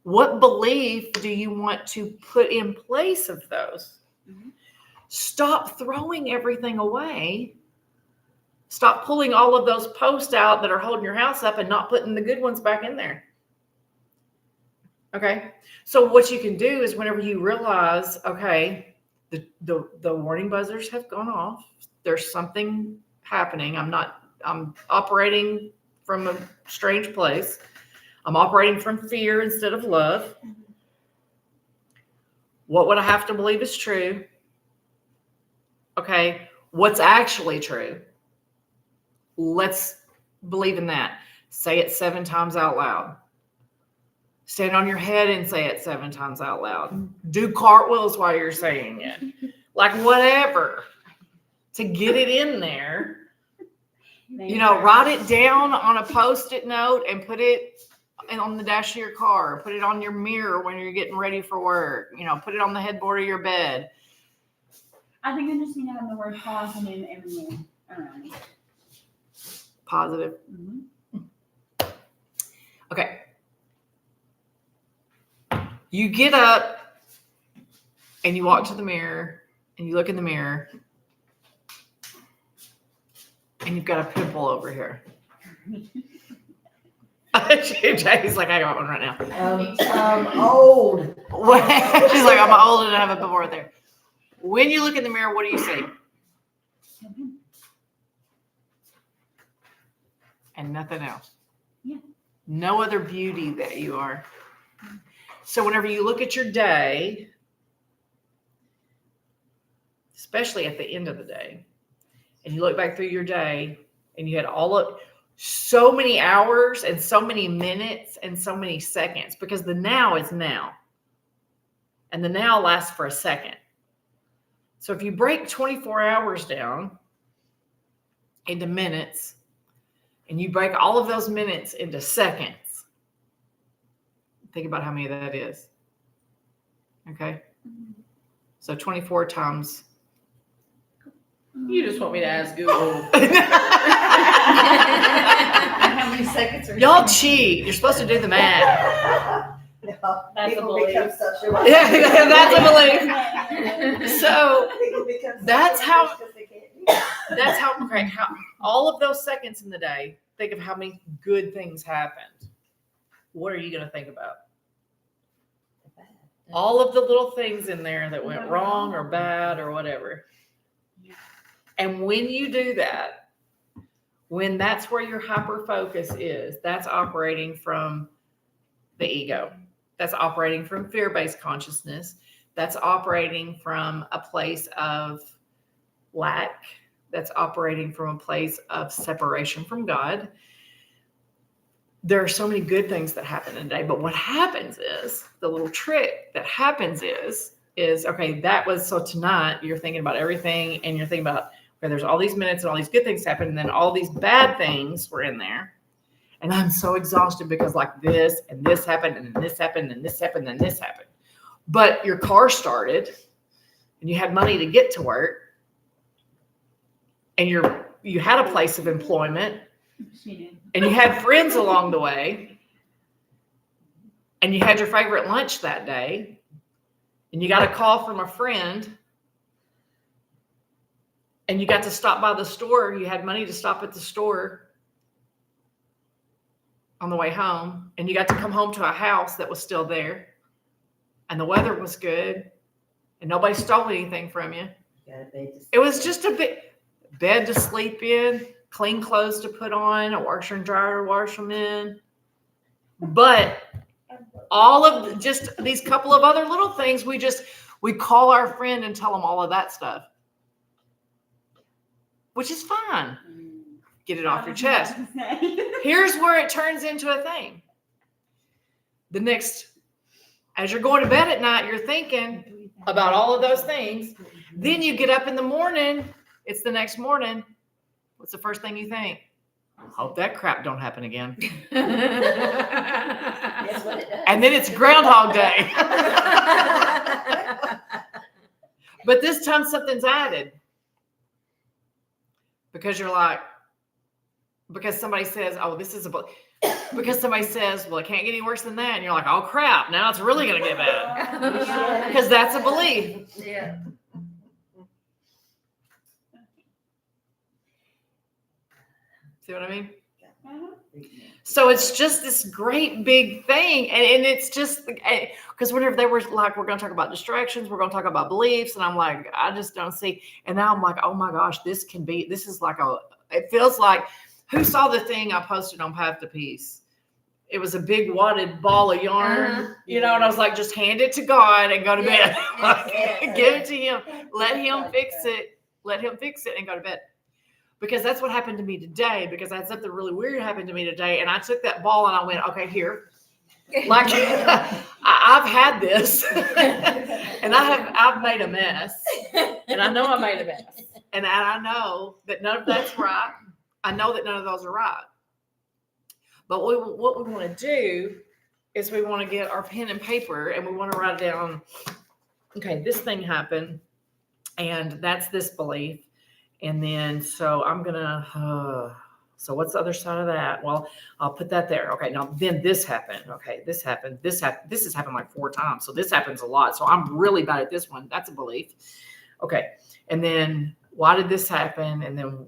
What belief do you want to put in place of those? Stop throwing everything away. Stop pulling all of those posts out that are holding your house up and not putting the good ones back in there. Okay. So what you can do is, whenever you realize, okay, the warning buzzers have gone off, there's something happening. I'm operating from a strange place. I'm operating from fear instead of love. What would I have to believe is true? Okay. What's actually true? Let's believe in that. Say it 7 times out loud. Stand on your head and say it 7 times out loud. Do cartwheels while you're saying it. Like, whatever. To get it in there. Write it down on a Post-it note and put it on the dash of your car. Put it on your mirror when you're getting ready for work. Put it on the headboard of your bed. I think I just need to have the word positive everywhere around me. Positive. Mm-hmm. Okay. You get up and you walk to the mirror and you look in the mirror and you've got a pimple over here. Jackie's like, I got one right now. I'm old. She's like, I'm old and I have a pimple right there. When you look in the mirror, what do you see? And nothing else. Yeah. No other beauty that you are. So whenever you look at your day, especially at the end of the day, and you look back through your day and you had so many hours and so many minutes and so many seconds, because the now is now. And the now lasts for a second. So if you break 24 hours down into minutes, and you break all of those minutes into seconds, think about how many that is. Okay? So 24 times. You just want me to ask Google. How many seconds are Y'all cheat. You're supposed to do the math. No, That's a people belief. become social. Yeah, that's a belief. So People become That's social how- because they can't do it. that's how all of those seconds in the day, think of how many good things happened. What are you going to think about? All of the little things in there that went wrong or bad or whatever. And when you do that, when that's where your hyper focus is, that's operating from the ego. That's operating from fear-based consciousness. That's operating from a place of lack. That's operating from a place of separation from God. There are so many good things that happen in a day, but what happens is, the little trick that happens is okay, that was, so tonight you're thinking about everything and you're thinking about, okay, there's all these minutes and all these good things happen, and then all these bad things were in there. And I'm so exhausted because like this and this happened and then this happened and this happened and this happened. But your car started and you had money to get to work and you had a place of employment and you had friends along the way and you had your favorite lunch that day and you got a call from a friend and you got to stop by the store. You had money to stop at the store on the way home, and you got to come home to a house that was still there, and the weather was good, and nobody stole anything from you. It was just a bed to sleep in, clean clothes to put on, a washer and dryer to wash them in. But all of just these couple of other little things, we call our friend and tell them all of that stuff, which is fine. Get it off your chest. Here's where it turns into a thing. As you're going to bed at night, you're thinking about all of those things. Then you get up in the morning. It's the next morning. What's the first thing you think? Hope that crap don't happen again. That's what it does. And then it's Groundhog Day. But this time something's added. Because you're like, because somebody says, oh, this is because somebody says, well, it can't get any worse than that. And you're like, oh crap, now it's really going to get bad. Because that's a belief. Yeah. See what I mean? So it's just this great big thing. And it's just, because whenever they were like, we're going to talk about distractions, we're going to talk about beliefs. And I'm like, I just don't see. And now I'm like, oh my gosh, this is like it feels like, who saw the thing I posted on Path to Peace? It was a big wadded ball of yarn, and I was like, just hand it to God and go to bed. Give it to him. Let him fix it. Let him fix it and go to bed. Because that's what happened to me today, because I had something really weird happen to me today. And I took that ball and I went, okay, here. Like I've had this and I've made a mess. And I know I made a mess. And I know that none of that's right. I know that none of those are right. But what we want to do is we want to get our pen and paper and we want to write down, okay, this thing happened and that's this belief. And then, so I'm going to, so what's the other side of that? Well, I'll put that there. Okay. Now then this happened. Okay. This happened. This has happened like 4 times. So this happens a lot. So I'm really bad at this one. That's a belief. Okay. And then why did this happen? And then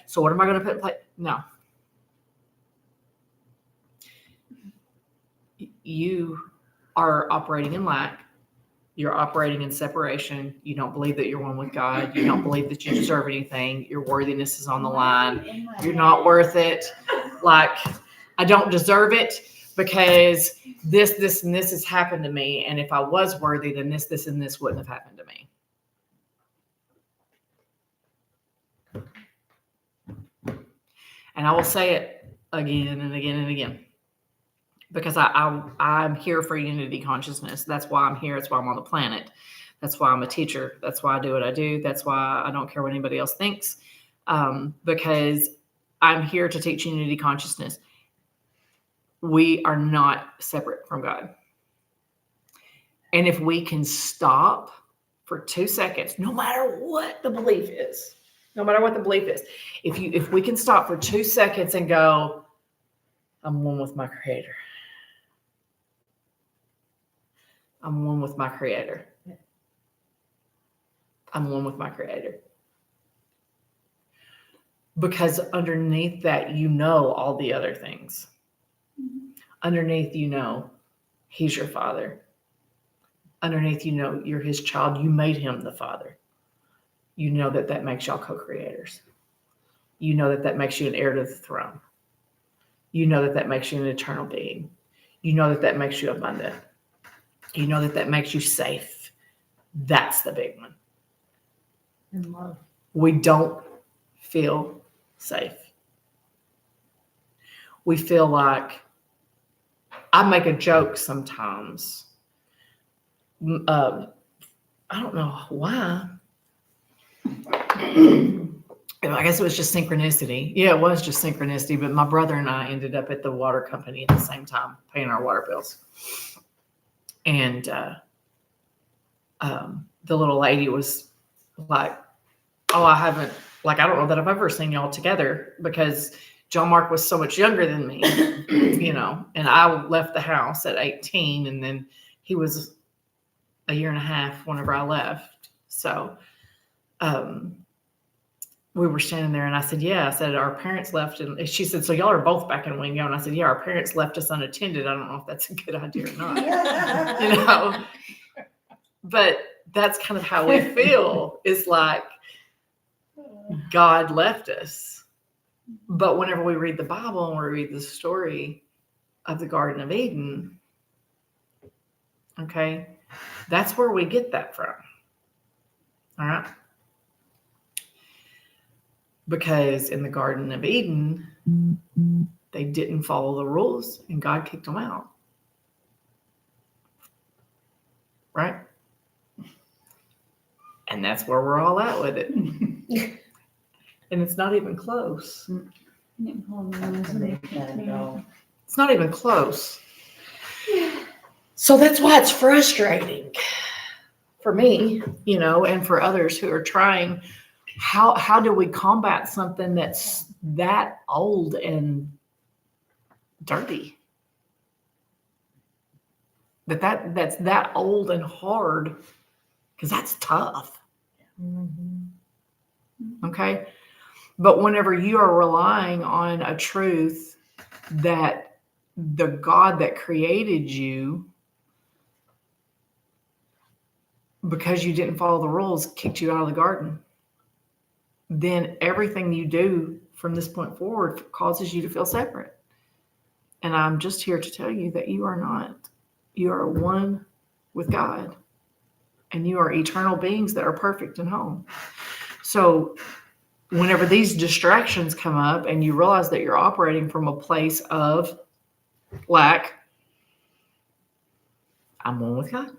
so what am I going to put in place? No. You are operating in lack. You're operating in separation. You don't believe that you're one with God. You don't believe that you deserve anything. Your worthiness is on the line. You're not worth it. Like, I don't deserve it. because this, and this has happened to me. And if I was worthy, then this, and this wouldn't have happened to me. And I will say it again and again and again, because I'm here for unity consciousness. That's why I'm here. That's why I'm on the planet. That's why I'm a teacher. That's why I do what I do. That's why I don't care what anybody else thinks, because I'm here to teach unity consciousness. We are not separate from God. And if we can stop for 2 seconds, no matter what the belief is, if we can stop for 2 seconds and go, I'm one with my Creator. I'm one with my Creator. I'm one with my Creator. Because underneath that, all the other things. Underneath, He's your Father. Underneath, you're His child. You made Him the Father. That makes y'all co-creators. That makes you an heir to the throne. That makes you an eternal being. That makes you abundant. That makes you safe. That's the big one. And love. We don't feel safe. We feel like, I make a joke sometimes. I don't know why. I guess it was just synchronicity. Yeah, it was just synchronicity. But my brother and I ended up at the water company at the same time, paying our water bills. And the little lady was like, oh, I don't know that I've ever seen y'all together, because John Mark was so much younger than me, and I left the house at 18, and then he was a year and a half whenever I left. So we were standing there, and I said, yeah, our parents left. And she said, so y'all are both back in Wingo? And I said, yeah, our parents left us unattended. I don't know if that's a good idea or not, but that's kind of how we feel. Is like God left us. But whenever we read the Bible and we read the story of the Garden of Eden, okay, that's where we get that from. All right. Because in the Garden of Eden, they didn't follow the rules and God kicked them out. Right? And that's where we're all at with it. And it's not even close. It's not even close. So that's why it's frustrating for me, and for others who are trying. How do we combat something that's that old and dirty? That's that old and hard, because that's tough. Okay? But whenever you are relying on a truth that the God that created you, because you didn't follow the rules, kicked you out of the garden, then everything you do from this point forward causes you to feel separate. And I'm just here to tell you that you are not. You are one with God. And you are eternal beings that are perfect and whole. So whenever these distractions come up and you realize that you're operating from a place of lack, I'm one with God.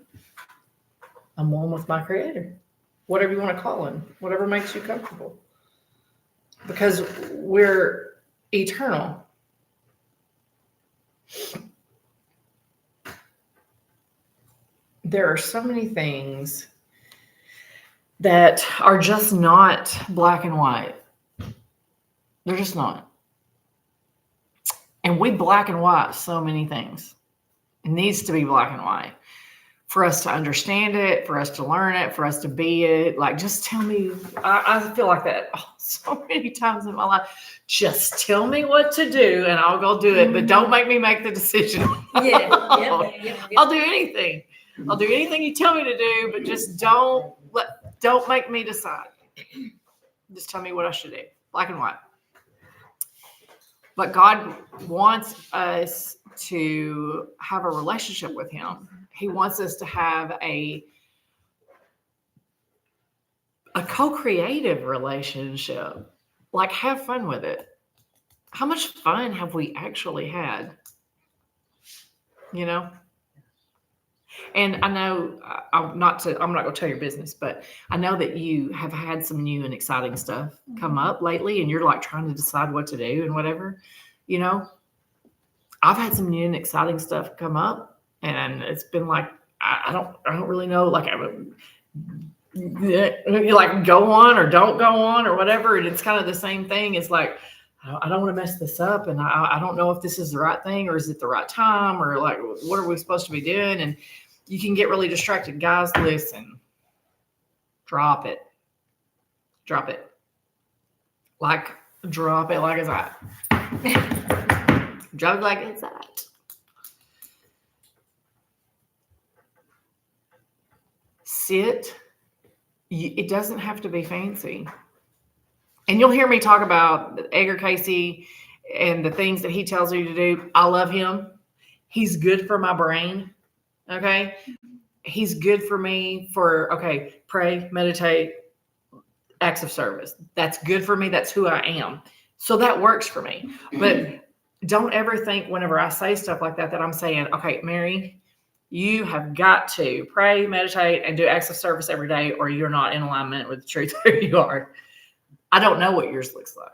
I'm one with my Creator. Whatever you want to call Him, whatever makes you comfortable. Because we're eternal. There are so many things that are just not black and white. They're just not. And we black and white so many things. It needs to be black and white for us to understand it, for us to learn it, for us to be it. Like, just tell me. I feel like that so many times in my life. Just tell me what to do and I'll go do it, but don't make me make the decision. Yeah. I'll do anything. I'll do anything you tell me to do, but just don't make me decide. Just tell me what I should do. Black and white. But God wants us to have a relationship with him. He wants us to have a co-creative relationship. Like, have fun with it. How much fun have we actually had? You know? And I know I'm not going to tell your business, but I know that you have had some new and exciting stuff come up lately, and you're like trying to decide what to do and whatever. You know, I've had some new and exciting stuff come up, and it's been like I don't really know, like like go on or don't go on or whatever. And it's kind of the same thing. It's like, I don't want to mess this up, and I don't know if this is the right thing or is it the right time, or like what are we supposed to be doing? And you can get really distracted. Guys, listen. Drop it. Drop it. Like, drop it like it's hot. Drop it like it's hot. Sit. It doesn't have to be fancy. And you'll hear me talk about Edgar Casey and the things that he tells you to do. I love him. He's good for my brain. Okay. He's good for me for, okay, pray, meditate, acts of service. That's good for me. That's who I am. So that works for me. But don't ever think whenever I say stuff like that, that I'm saying, okay, Mary, you have got to pray, meditate, and do acts of service every day, or you're not in alignment with the truth who you are. I don't know what yours looks like.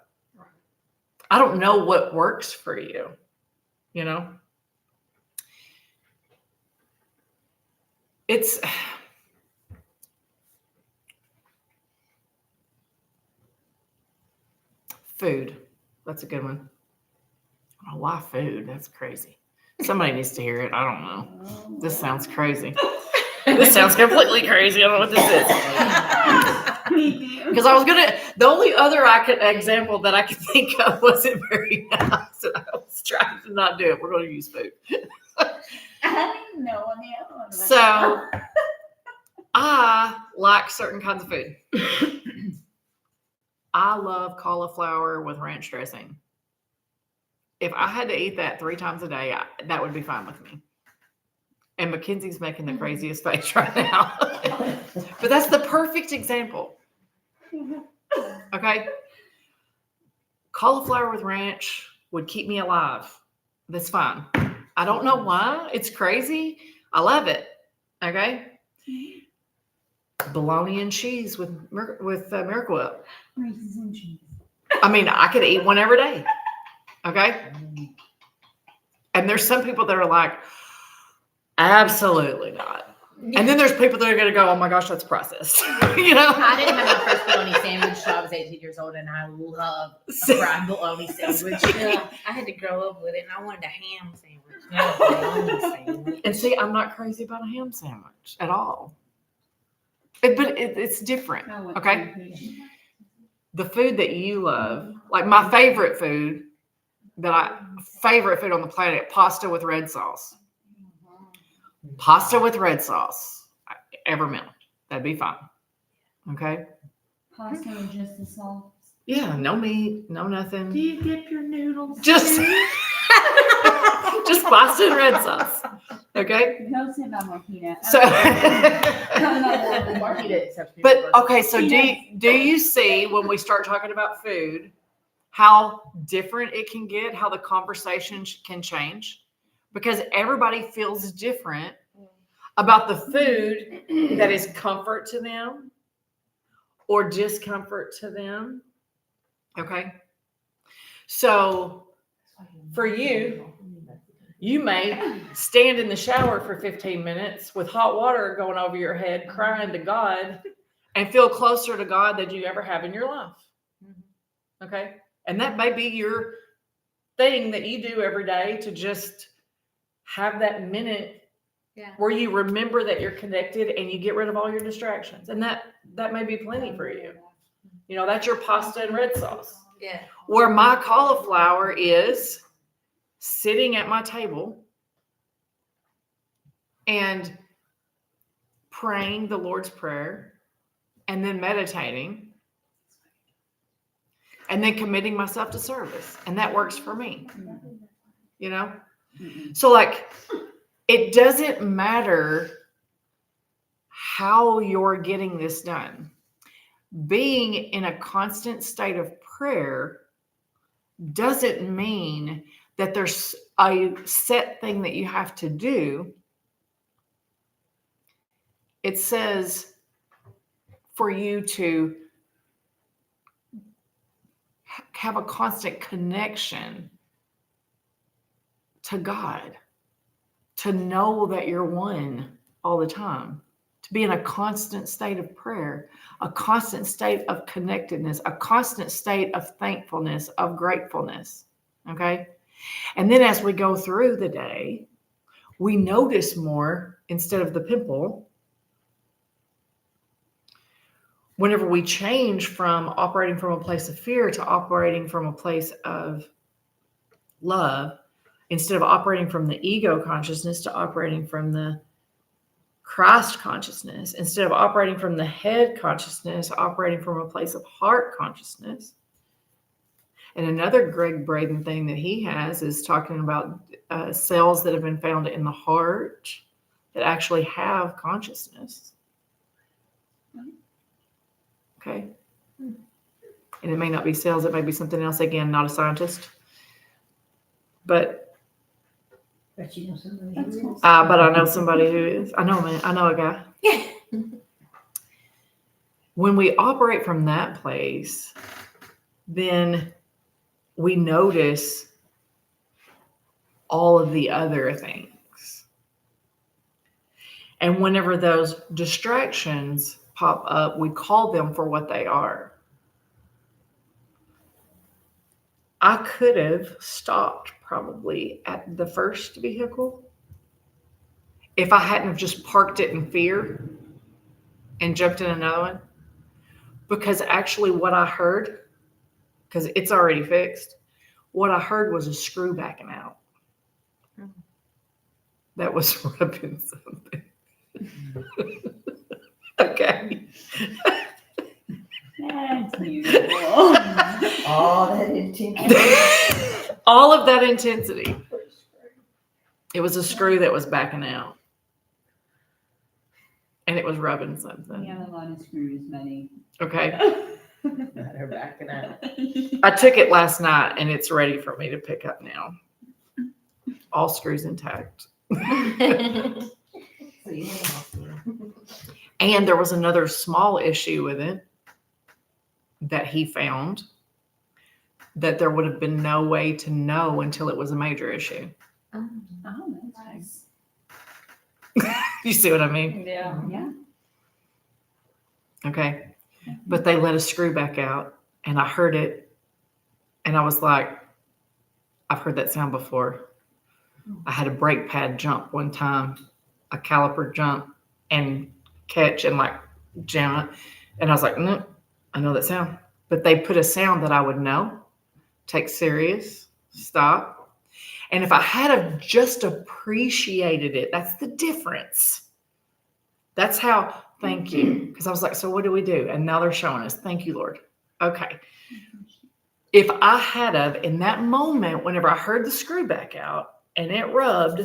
I don't know what works for you, you know? It's food. That's a good one. Oh, why food? That's crazy. Somebody needs to hear it. I don't know. This sounds crazy. This sounds completely crazy. I don't know what this is. Because the only other example that I could think of wasn't very nice. And I was trying to not do it. We're going to use food. I didn't know on the other one. So I like certain kinds of food. I love cauliflower with ranch dressing. If I had to eat that 3 times a day, that would be fine with me. And Mackenzie's making the craziest face right now. But that's the perfect example. Okay? Cauliflower with ranch would keep me alive. That's fine. I don't know why. It's crazy. I love it. Okay? Bologna and cheese with Miracle Whip. Reese's and cheese. I mean, I could eat one every day. Okay? And there's some people that are like, absolutely not. And then there's people that are going to go, oh my gosh, that's processed. You know? I didn't have my first bologna sandwich until I was 18 years old, and I love a fried bologna sandwich. Yeah, I had to grow up with it, and I wanted a ham sandwich, not a bologna sandwich. And see, I'm not crazy about a ham sandwich at all. But it's different. Okay? The food that you love, like my favorite food on the planet, pasta with red sauce. Pasta with red sauce. Every meal. That'd be fine. Okay? Pasta with just the sauce. Yeah, no meat, no nothing. Do you dip your noodles? Just pasta and red sauce. Okay? Go sit by Marquita. So Marquita accepts me. but okay, so do you see when we start talking about food how different it can get, how the conversation can change? Because everybody feels different about the food that is comfort to them or discomfort to them. Okay? So for you, you may stand in the shower for 15 minutes with hot water going over your head, crying to God, and feel closer to God than you ever have in your life. Okay? And that may be your thing that you do every day to just have that minute where you remember that you're connected and you get rid of all your distractions. And that may be plenty for you. You know, that's your pasta and red sauce. Yeah. Where my cauliflower is sitting at my table and praying the Lord's Prayer and then meditating. and then committing myself to service. And that works for me, you know? Mm-mm. So like, it doesn't matter how you're getting this done. Being in a constant state of prayer doesn't mean that there's a set thing that you have to do. It says for you to have a constant connection to God, to know that you're one all the time, to be in a constant state of prayer, a constant state of connectedness, a constant state of thankfulness, of gratefulness. Okay. And then as we go through the day, we notice more instead of the pimple. Whenever we change from operating from a place of fear to operating from a place of love, instead of operating from the ego consciousness to operating from the Christ consciousness, instead of operating from the head consciousness, operating from a place of heart consciousness. And another Greg Braden thing that he has is talking about cells that have been found in the heart that actually have consciousness. Okay. And it may not be cells, it may be something else. Again, not a scientist. But But you know somebody That's who cool. is. but I know somebody who is. I know a guy. When we operate from that place, then we notice all of the other things. And whenever those distractions pop up, we call them for what they are. I could have stopped probably at the first vehicle if I hadn't have just parked it in fear and jumped in another one. Because actually what I heard, because it's already fixed, what I heard was a screw backing out. That was rubbing something. Okay. That's beautiful. All that intensity. All of that intensity. It was a screw that was backing out. And it was rubbing something. We have a lot of screws, buddy. Okay. They're backing out. I took it last night and it's ready for me to pick up now. All screws intact. So you know. And there was another small issue with it that he found that there would have been no way to know until it was a major issue. Oh, that's You see what I mean? Yeah. nice. Yeah. Okay. But they let a screw back out and I heard it and I was like, I've heard that sound before. I had a brake pad jump one time, a caliper jump and catch and like jam it. And I was like, nope, I know that sound. But they put a sound that I would know, take serious, stop. And if I had have just appreciated it, that's the difference. That's how, thank you. Because I was like, so what do we do? And now they're showing us, thank you, Lord. Okay. If I had have in that moment, whenever I heard the screw back out and it rubbed,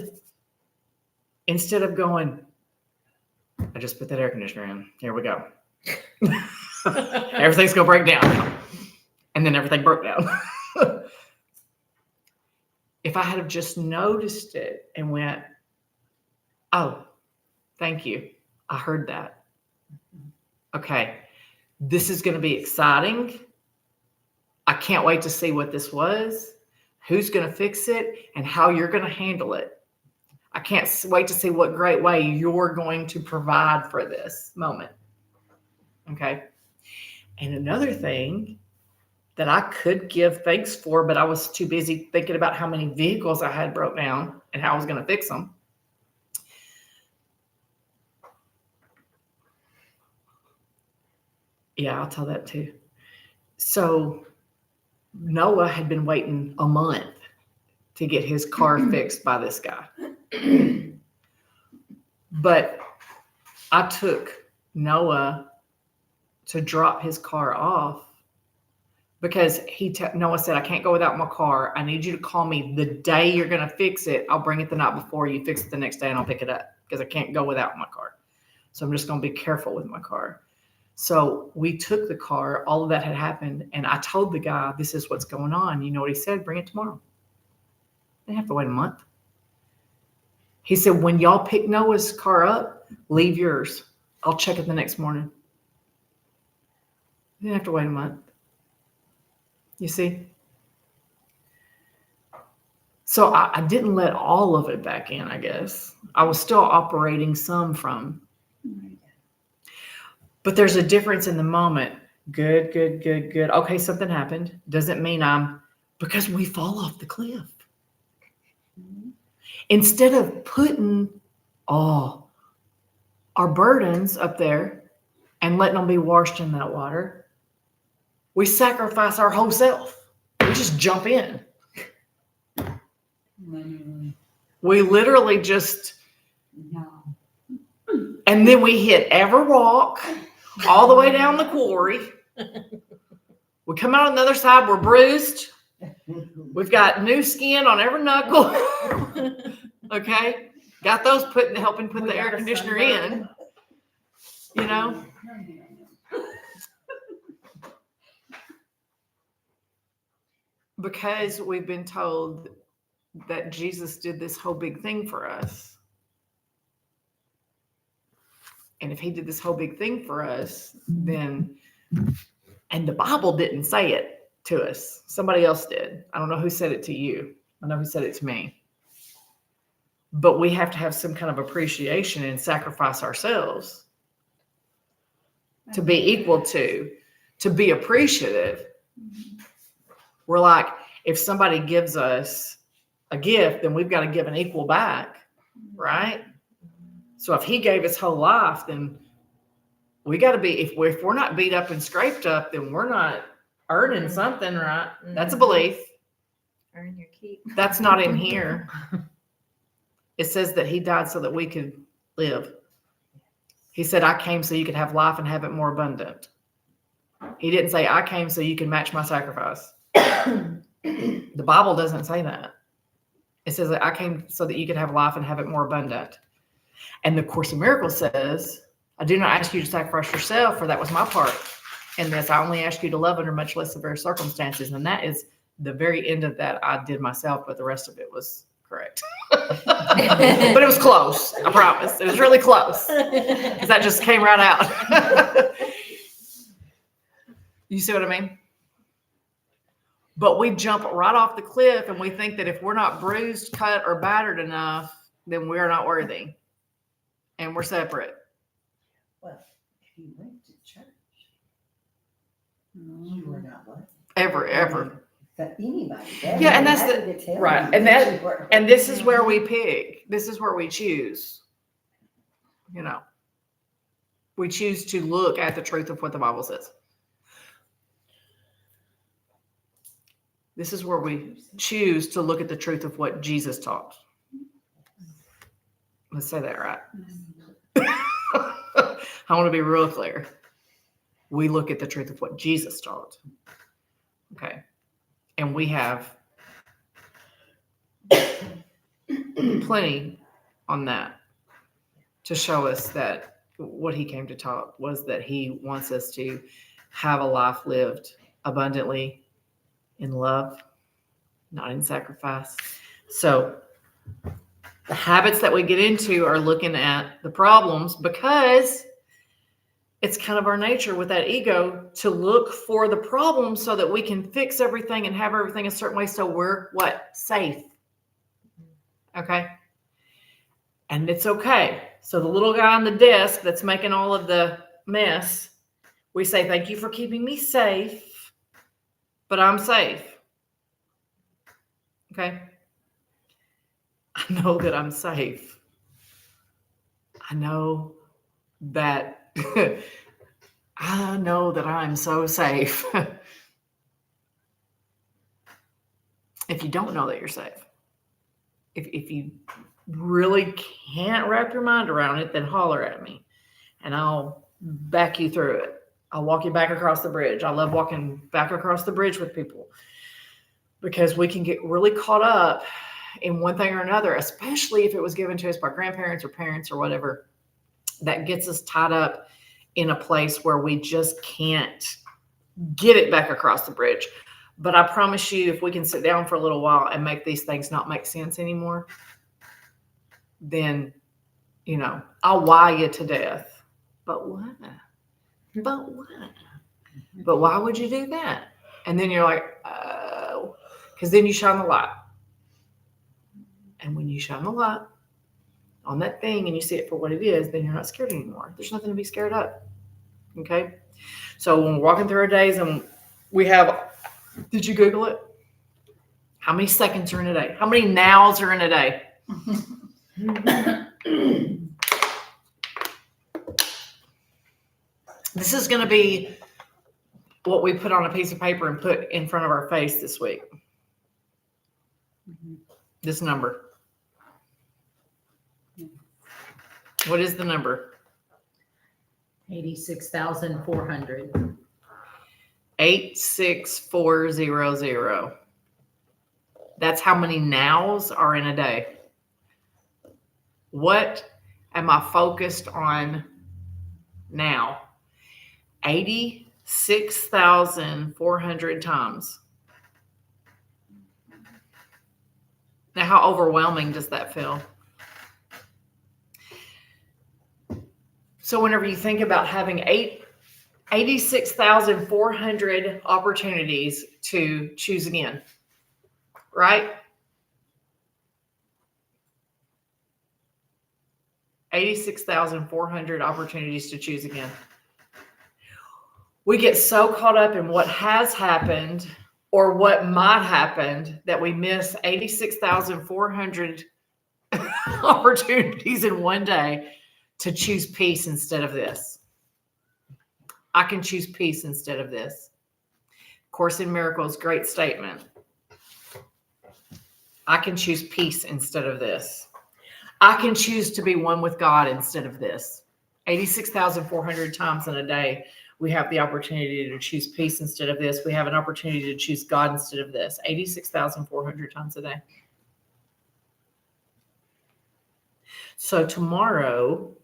instead of going, I just put that air conditioner in. Here we go. Everything's going to break down now. And then everything broke down. If I had have just noticed it and went, oh, thank you. I heard that. Okay. This is going to be exciting. I can't wait to see what this was, who's going to fix it, and how you're going to handle it. I can't wait to see what great way you're going to provide for this moment. Okay. And another thing that I could give thanks for, but I was too busy thinking about how many vehicles I had broke down and how I was going to fix them. Yeah, I'll tell that too. So Noah had been waiting a month to get his car fixed by this guy. But I took Noah to drop his car off because Noah said, I can't go without my car. I need you to call me the day you're going to fix it. I'll bring it the night before, you fix it the next day, and I'll pick it up because I can't go without my car. So I'm just going to be careful with my car. So we took the car. All of that had happened. And I told the guy, this is what's going on. You know what he said? Bring it tomorrow. They have to wait a month. He said, when y'all pick Noah's car up, leave yours. I'll check it the next morning. You didn't have to wait a month. You see? So I didn't let all of it back in, I guess. I was still operating some from. But there's a difference in the moment. Good. Okay, something happened. Doesn't mean because we fall off the cliff. Instead of putting our burdens up there and letting them be washed in that water, we sacrifice our whole self. We just jump in. We literally just, and then we hit every rock all the way down the quarry. We come out on the other side, we're bruised. We've got new skin on every knuckle. Okay? Got those helping put the air conditioner in. You know? Because we've been told that Jesus did this whole big thing for us. And if he did this whole big thing for us, then, and the Bible didn't say it to us. Somebody else did. I don't know who said it to you. I know who said it to me. But we have to have some kind of appreciation and sacrifice ourselves to be equal to be appreciative. We're like, if somebody gives us a gift, then we've got to give an equal back, right? So if he gave his whole life, then we got to be, if we're not beat up and scraped up, then we're not earning something, right? That's a belief. Earn your keep. That's not in here. It says that he died so that we could live. He said, I came so you could have life and have it more abundant. He didn't say, I came so you can match my sacrifice. The Bible doesn't say that. It says that I came so that you could have life and have it more abundant. And the Course in Miracles says, I do not ask you to sacrifice yourself, for that was my part in this. I only ask you to love under much less severe circumstances. And that is the very end of that I did myself, but the rest of it was correct. But it was close. I promise. It was really close. Because that just came right out. You see what I mean? But we jump right off the cliff and we think that if we're not bruised, cut, or battered enough, then we're not worthy. And we're separate. Well, if you went to church, you were not worthy. Ever. But anybody. Yeah, and that's right. And this is where we pick. This is where we choose. You know, we choose to look at the truth of what the Bible says. This is where we choose to look at the truth of what Jesus taught. Let's say that right. I want to be real clear. We look at the truth of what Jesus taught. Okay. And we have plenty on that to show us that what he came to talk was that he wants us to have a life lived abundantly in love, not in sacrifice. So the habits that we get into are looking at the problems because it's kind of our nature with that ego to look for the problem so that we can fix everything and have everything a certain way. So we're what? Safe. Okay. And it's okay. So the little guy on the desk that's making all of the mess, we say, thank you for keeping me safe, but I'm safe. Okay. I know that I'm safe. I know that I know that I'm so safe. If you don't know that you're safe, if you really can't wrap your mind around it, then holler at me and I'll back you through it. I'll walk you back across the bridge. I love walking back across the bridge with people because we can get really caught up in one thing or another, especially if it was given to us by grandparents or parents or whatever, that gets us tied up in a place where we just can't get it back across the bridge. But I promise you, if we can sit down for a little while and make these things not make sense anymore, then, I'll why you to death. But what? But what? But why would you do that? And then you're like, oh, because then you shine the light. And when you shine the light on that thing and you see it for what it is, then you're not scared anymore. There's nothing to be scared of. Okay? So when we're walking through our days and we have, did you Google it? How many seconds are in a day? How many nows are in a day? This is going to be what we put on a piece of paper and put in front of our face this week. This number. What is the number? 86,400. 86400. That's how many nows are in a day. What am I focused on now? 86,400 times. Now, how overwhelming does that feel? So whenever you think about having 86,400 opportunities to choose again, right? 86,400 opportunities to choose again. We get so caught up in what has happened or what might happen that we miss 86,400 opportunities in one day to choose peace instead of this. I can choose peace instead of this. Course in Miracles, great statement. I can choose peace instead of this. I can choose to be one with God instead of this. 86,400 times in a day, we have the opportunity to choose peace instead of this. We have an opportunity to choose God instead of this. 86,400 times a day. So tomorrow,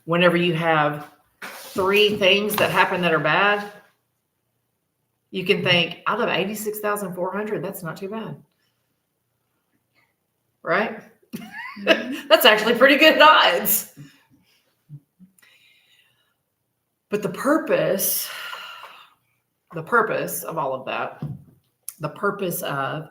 whenever you have 3 things that happen that are bad, you can think, out of 86,400, that's not too bad. Right? That's actually pretty good odds. But the purpose of all of that, the purpose of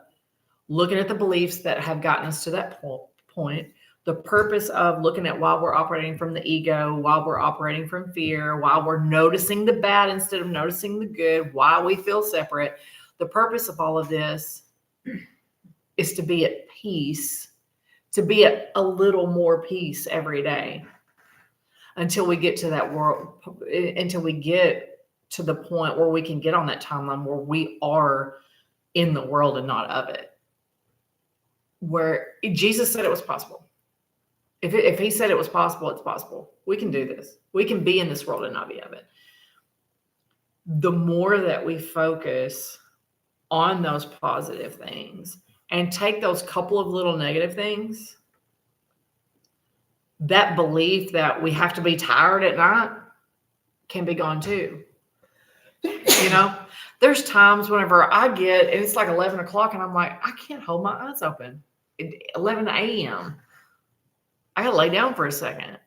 looking at the beliefs that have gotten us to that point, the purpose of looking at why we're operating from the ego, why we're operating from fear, why we're noticing the bad instead of noticing the good, why we feel separate. The purpose of all of this is to be at peace, to be at a little more peace every day until we get to that world, until we get to the point where we can get on that timeline where we are in the world and not of it. Where Jesus said it was possible. If he said it was possible, it's possible. We can do this. We can be in this world and not be of it. The more that we focus on those positive things and take those couple of little negative things, that belief that we have to be tired at night can be gone too. There's times whenever I get, and it's like 11 o'clock and I'm like, I can't hold my eyes open. 11 a.m. I got to lay down for a second.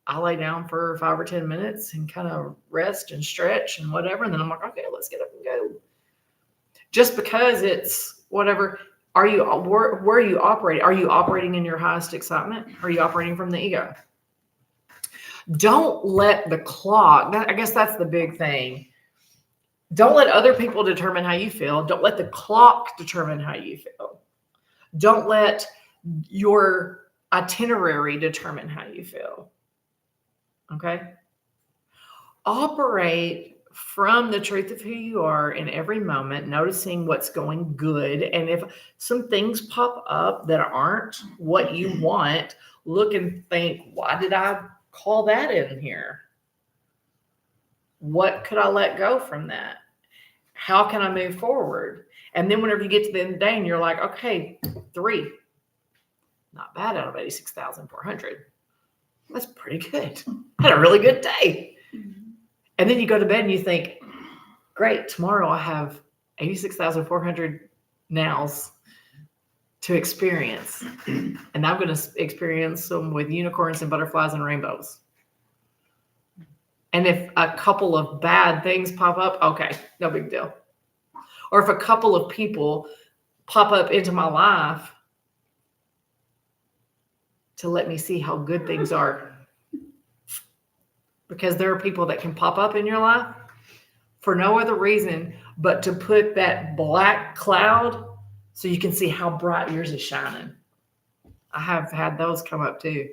I lay down for 5 or 10 minutes and kind of rest and stretch and whatever. And then I'm like, okay, let's get up and go. Just because it's whatever. Where are you operating? Are you operating in your highest excitement? Are you operating from the ego? Don't let the clock, I guess that's the big thing. Don't let other people determine how you feel. Don't let the clock determine how you feel. Don't let your itinerary determine how you feel. Okay? Operate from the truth of who you are in every moment, noticing what's going good. And if some things pop up that aren't what you want, look and think, why did I call that in here? what could I let go from that? How can I move forward? And then whenever you get to the end of the day and you're like, okay, 3, not bad out of 86,400. That's pretty good. I had a really good day. And then you go to bed and you think, great, tomorrow I have 86,400 nows to experience. And I'm going to experience them with unicorns and butterflies and rainbows. And if a couple of bad things pop up, okay, no big deal. Or if a couple of people pop up into my life to let me see how good things are. Because there are people that can pop up in your life for no other reason but to put that black cloud so you can see how bright yours is shining. I have had those come up too.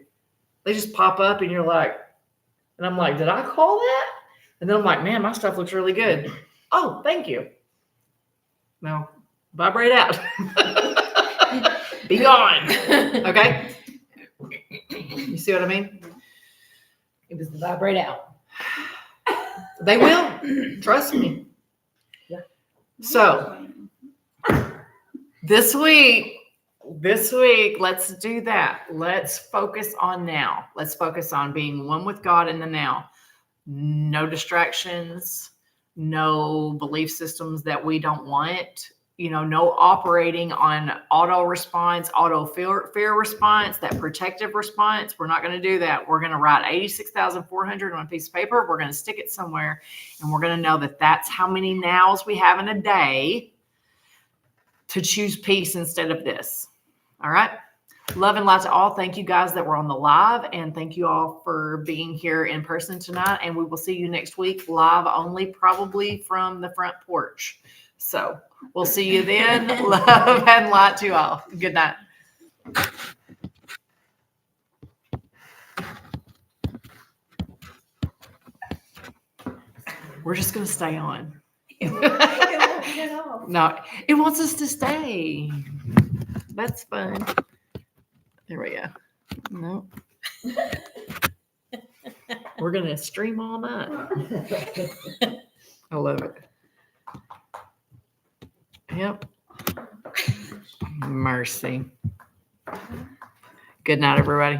They just pop up and you're like, and I'm like, did I call that? And then I'm like, man, my stuff looks really good. Oh, thank you. Now, vibrate out. Be gone. Okay? You see what I mean? It was the vibrate out. They will. Trust me. Yeah. So this week, let's do that. Let's focus on now. Let's focus on being one with God in the now. No distractions, no belief systems that we don't want. No operating on auto response, auto fear response, that protective response. We're not going to do that. We're going to write 86,400 on a piece of paper. We're going to stick it somewhere, and we're going to know that that's how many nows we have in a day to choose peace instead of this. All right. Love and light to all. Thank you guys that were on the live, and thank you all for being here in person tonight. And we will see you next week live only, probably from the front porch. So we'll see you then. Love and light to all. Good night. We're just going to stay on. It won't get off. No, it wants us to stay. That's fun. There we go. No. We're going to stream all night. I love it. Yep. Mercy. Good night, everybody.